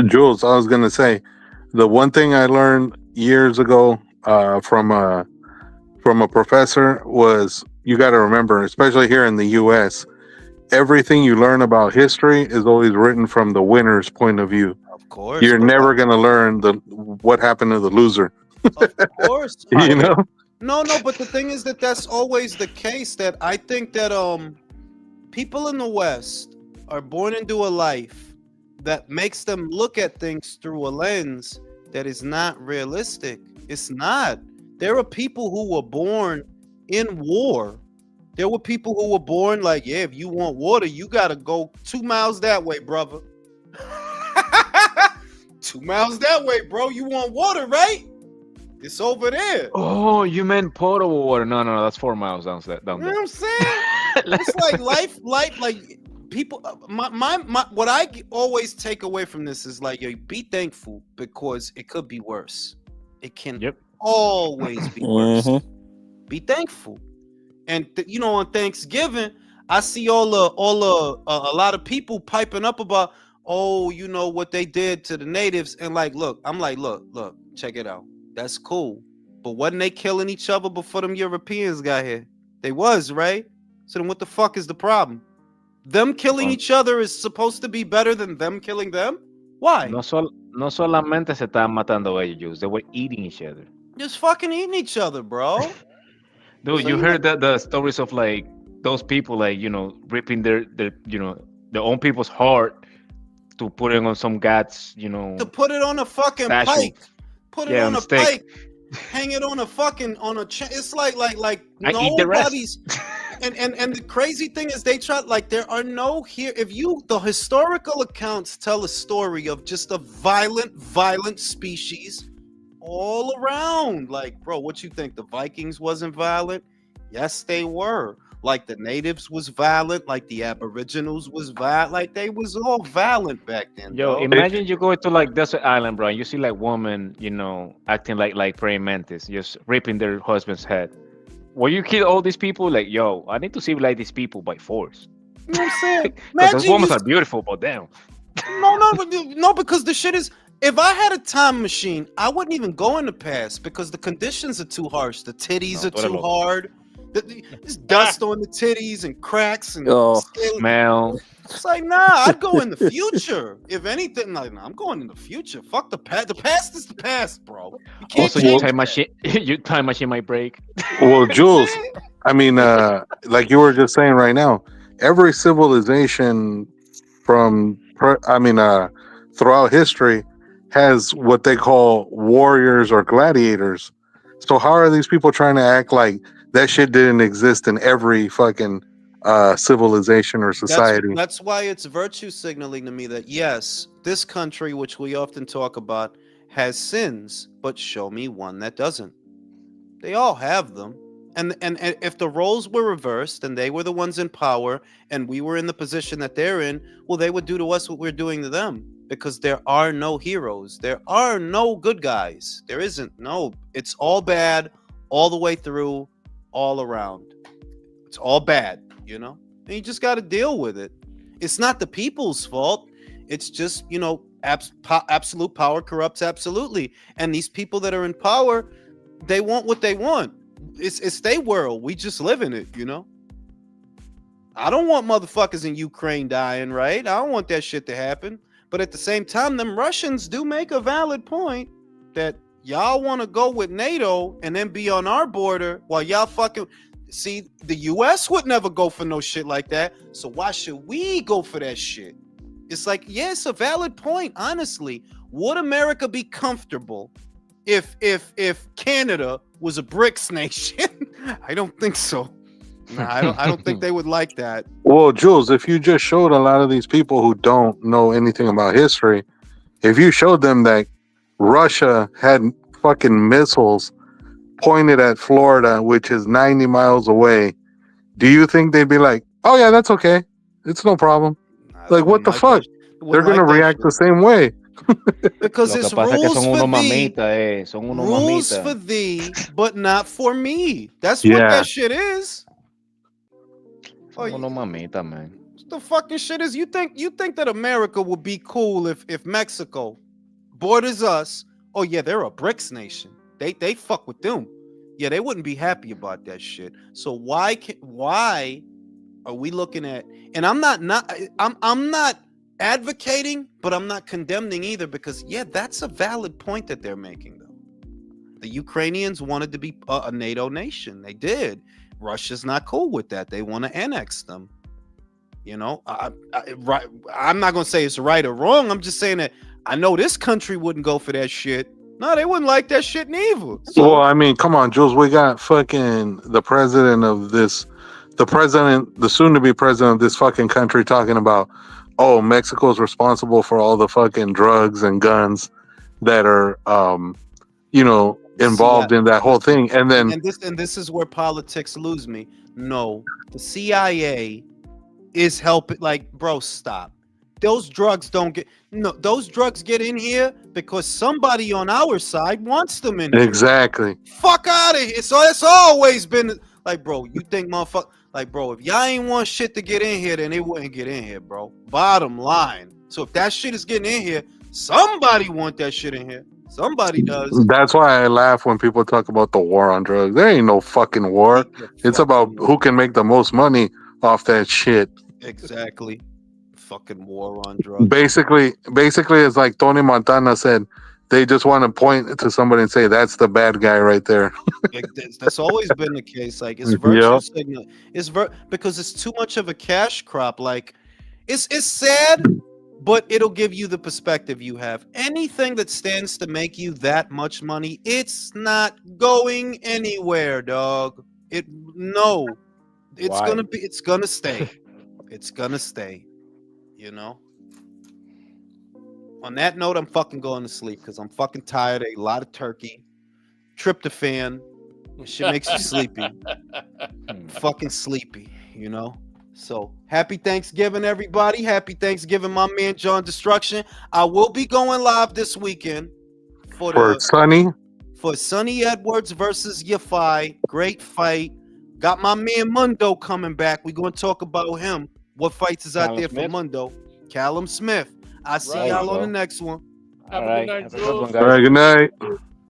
S4: Jules, I was gonna say, the one thing I learned years ago from a professor was, you got to remember, especially here in the U.S., everything you learn about history is always written from the winner's point of view.
S1: Of course.
S4: You're never gonna learn what happened to the loser.
S1: Of course.
S4: You know?
S1: No, but the thing is that that's always the case. That I think that people in the West are born into a life that makes them look at things through a lens that is not realistic. It's not. There are people who were born in war. There were people who were born like, yeah, if you want water, you gotta go 2 miles that way, brother. 2 miles that way, bro. You want water, right? It's over there.
S3: Oh, you meant potable water. No, that's 4 miles down
S1: You know
S3: there.
S1: what I'm saying? It's like life, like people. My what I always take away from this is like, yo, be thankful because it could be worse. It can always be worse. Be thankful, and you know, on Thanksgiving, I see a lot of people piping up about, oh, you know what they did to the natives, and like, look, check it out. That's cool, but wasn't they killing each other before them Europeans got here? They was, right? So then what the fuck is the problem? Them killing each other is supposed to be better than them killing them? Why?
S3: No solamente se estaban matando ellos, they were eating each other.
S1: Just fucking eating each other, bro.
S3: Dude,
S1: So
S3: you
S1: you
S3: heard the stories of like those people, like, you know, ripping their you know, their own people's heart to put it on some god's, you know,
S1: to put it on a fucking
S3: statue.
S1: pike. Put it on a
S3: stick.
S1: pike. Hang it on a fucking it's like
S3: I eat the rest.
S1: nobody's and the crazy thing is they try, like, there are no here, the historical accounts tell a story of just a violent species all around. Like, bro, what you think, the Vikings wasn't violent? Yes, they were. Like, the natives was violent, like the aboriginals was violent, like they was all violent back then.
S3: Yo,
S1: bro.
S3: imagine you go to like desert island, bro, and you see like women, you know, acting like praying mantis, just ripping their husband's head. Will you kill all these people? Like, yo, I need to civilize these people by force.
S1: You know what I'm saying?
S3: Because those
S1: Imagine
S3: women
S1: you-
S3: are beautiful, but damn.
S1: No, because the shit is, if I had a time machine, I wouldn't even go in the past because the conditions are too harsh. The titties
S3: No,
S1: are too
S3: loco.
S1: hard. There's dust on the titties and cracks and
S3: Smell.
S1: It's like, nah, I'd go in the future. If anything, like, nah, I'm going in the future. Fuck the past. The past is the past, bro. You can't
S3: Also,
S1: change
S3: your time machine might break.
S4: Well, Jules, I mean, like you were just saying right now, every civilization throughout history has what they call warriors or gladiators. So how are these people trying to act like that shit didn't exist in every fucking civilization or society?
S1: That's why it's virtue signaling to me that, yes, this country, which we often talk about, has sins, but show me one that doesn't. They all have them. And if the roles were reversed and they were the ones in power and we were in the position that they're in, well, they would do to us what we're doing to them, because there are no heroes. There are no good guys. There isn't. No, it's all bad all the way through, all around. It's all bad, you know? And you just got to deal with it. It's not the people's fault. It's just, you know, absolute power corrupts absolutely. And these people that are in power, they want what they want. It's their world. We just live in it, you know? I don't want motherfuckers in Ukraine dying, right? I don't want that shit to happen. But at the same time, them Russians do make a valid point that y'all want to go with NATO and then be on our border while y'all fucking... See, the U.S. would never go for no shit like that. So why should we go for that shit? It's like, yeah, it's a valid point, honestly. Would America be comfortable if Canada was a BRICS nation? I don't think so. Nah, I don't think they would like that.
S4: Well, Jules, if you just showed a lot of these people who don't know anything about history, if you showed them that Russia had fucking missiles pointed at Florida, which is 90 miles away, do you think they'd be like, oh yeah, that's okay, it's no problem? Like, what the fuck? They're gonna react the same way.
S1: Because it's rules for thee,
S3: son unos
S1: rules
S3: mamitas.
S1: for thee, but not for me. That's
S4: Yeah.
S1: what that shit is. Oh,
S3: Son unos mamitas, man.
S1: what the fucking shit is? You think that America would be cool if Mexico borders us? Oh yeah, they're a BRICS nation. They fuck with them. Yeah, they wouldn't be happy about that shit. So why are we looking at? And I'm not advocating, but I'm not condemning either, because yeah, that's a valid point that they're making though. The Ukrainians wanted to be a NATO nation. They did. Russia's not cool with that. They want to annex them. You know, I'm not gonna say it's right or wrong. I'm just saying that I know this country wouldn't go for that shit. No, they wouldn't like that shit neither. So,
S4: Well, I mean, come on, Jules. We got fucking the soon-to-be president of this fucking country talking about, oh, Mexico's responsible for all the fucking drugs and guns that are, involved in that whole thing. And then,
S1: and this is where politics lose me. No, the CIA is helping. Like, bro, stop. Those drugs those drugs get in here because somebody on our side wants them in here.
S4: exactly.
S1: Fuck out of here. So it's always been like, bro, you think motherfucker, like, bro, if y'all ain't want shit to get in here, then it wouldn't get in here, bro. Bottom line. So if that shit is getting in here, somebody want that shit in here. Somebody does.
S4: That's why I laugh when people talk about the war on drugs. There ain't no fucking war. It's about who can make the most money off that shit.
S1: Exactly. Fucking war on drugs.
S4: Basically, it's like Tony Montana said. They just want to point to somebody and say, that's the bad guy right there.
S1: That's always been the case. Like, it's virtue signal. Because it's too much of a cash crop. Like, it's sad, but it'll give you the perspective you have. Anything that stands to make you that much money, it's not going anywhere, dog. It's
S3: Why?
S1: gonna stay. It's gonna stay. You know? On that note, I'm fucking going to sleep because I'm fucking tired. I ate a lot of turkey, tryptophan. Shit makes you sleepy. Fucking sleepy, you know? So happy Thanksgiving, everybody. Happy Thanksgiving, my man John Destruction. I will be going live this weekend for Sonny Edwards versus Yafai. Great fight. Got my man Mundo coming back. We're going to talk about him. What fights is out there for Mundo? Callum Smith. I'll see y'all on the next one.
S3: All right. Have a good one, guys.
S4: All right, good night.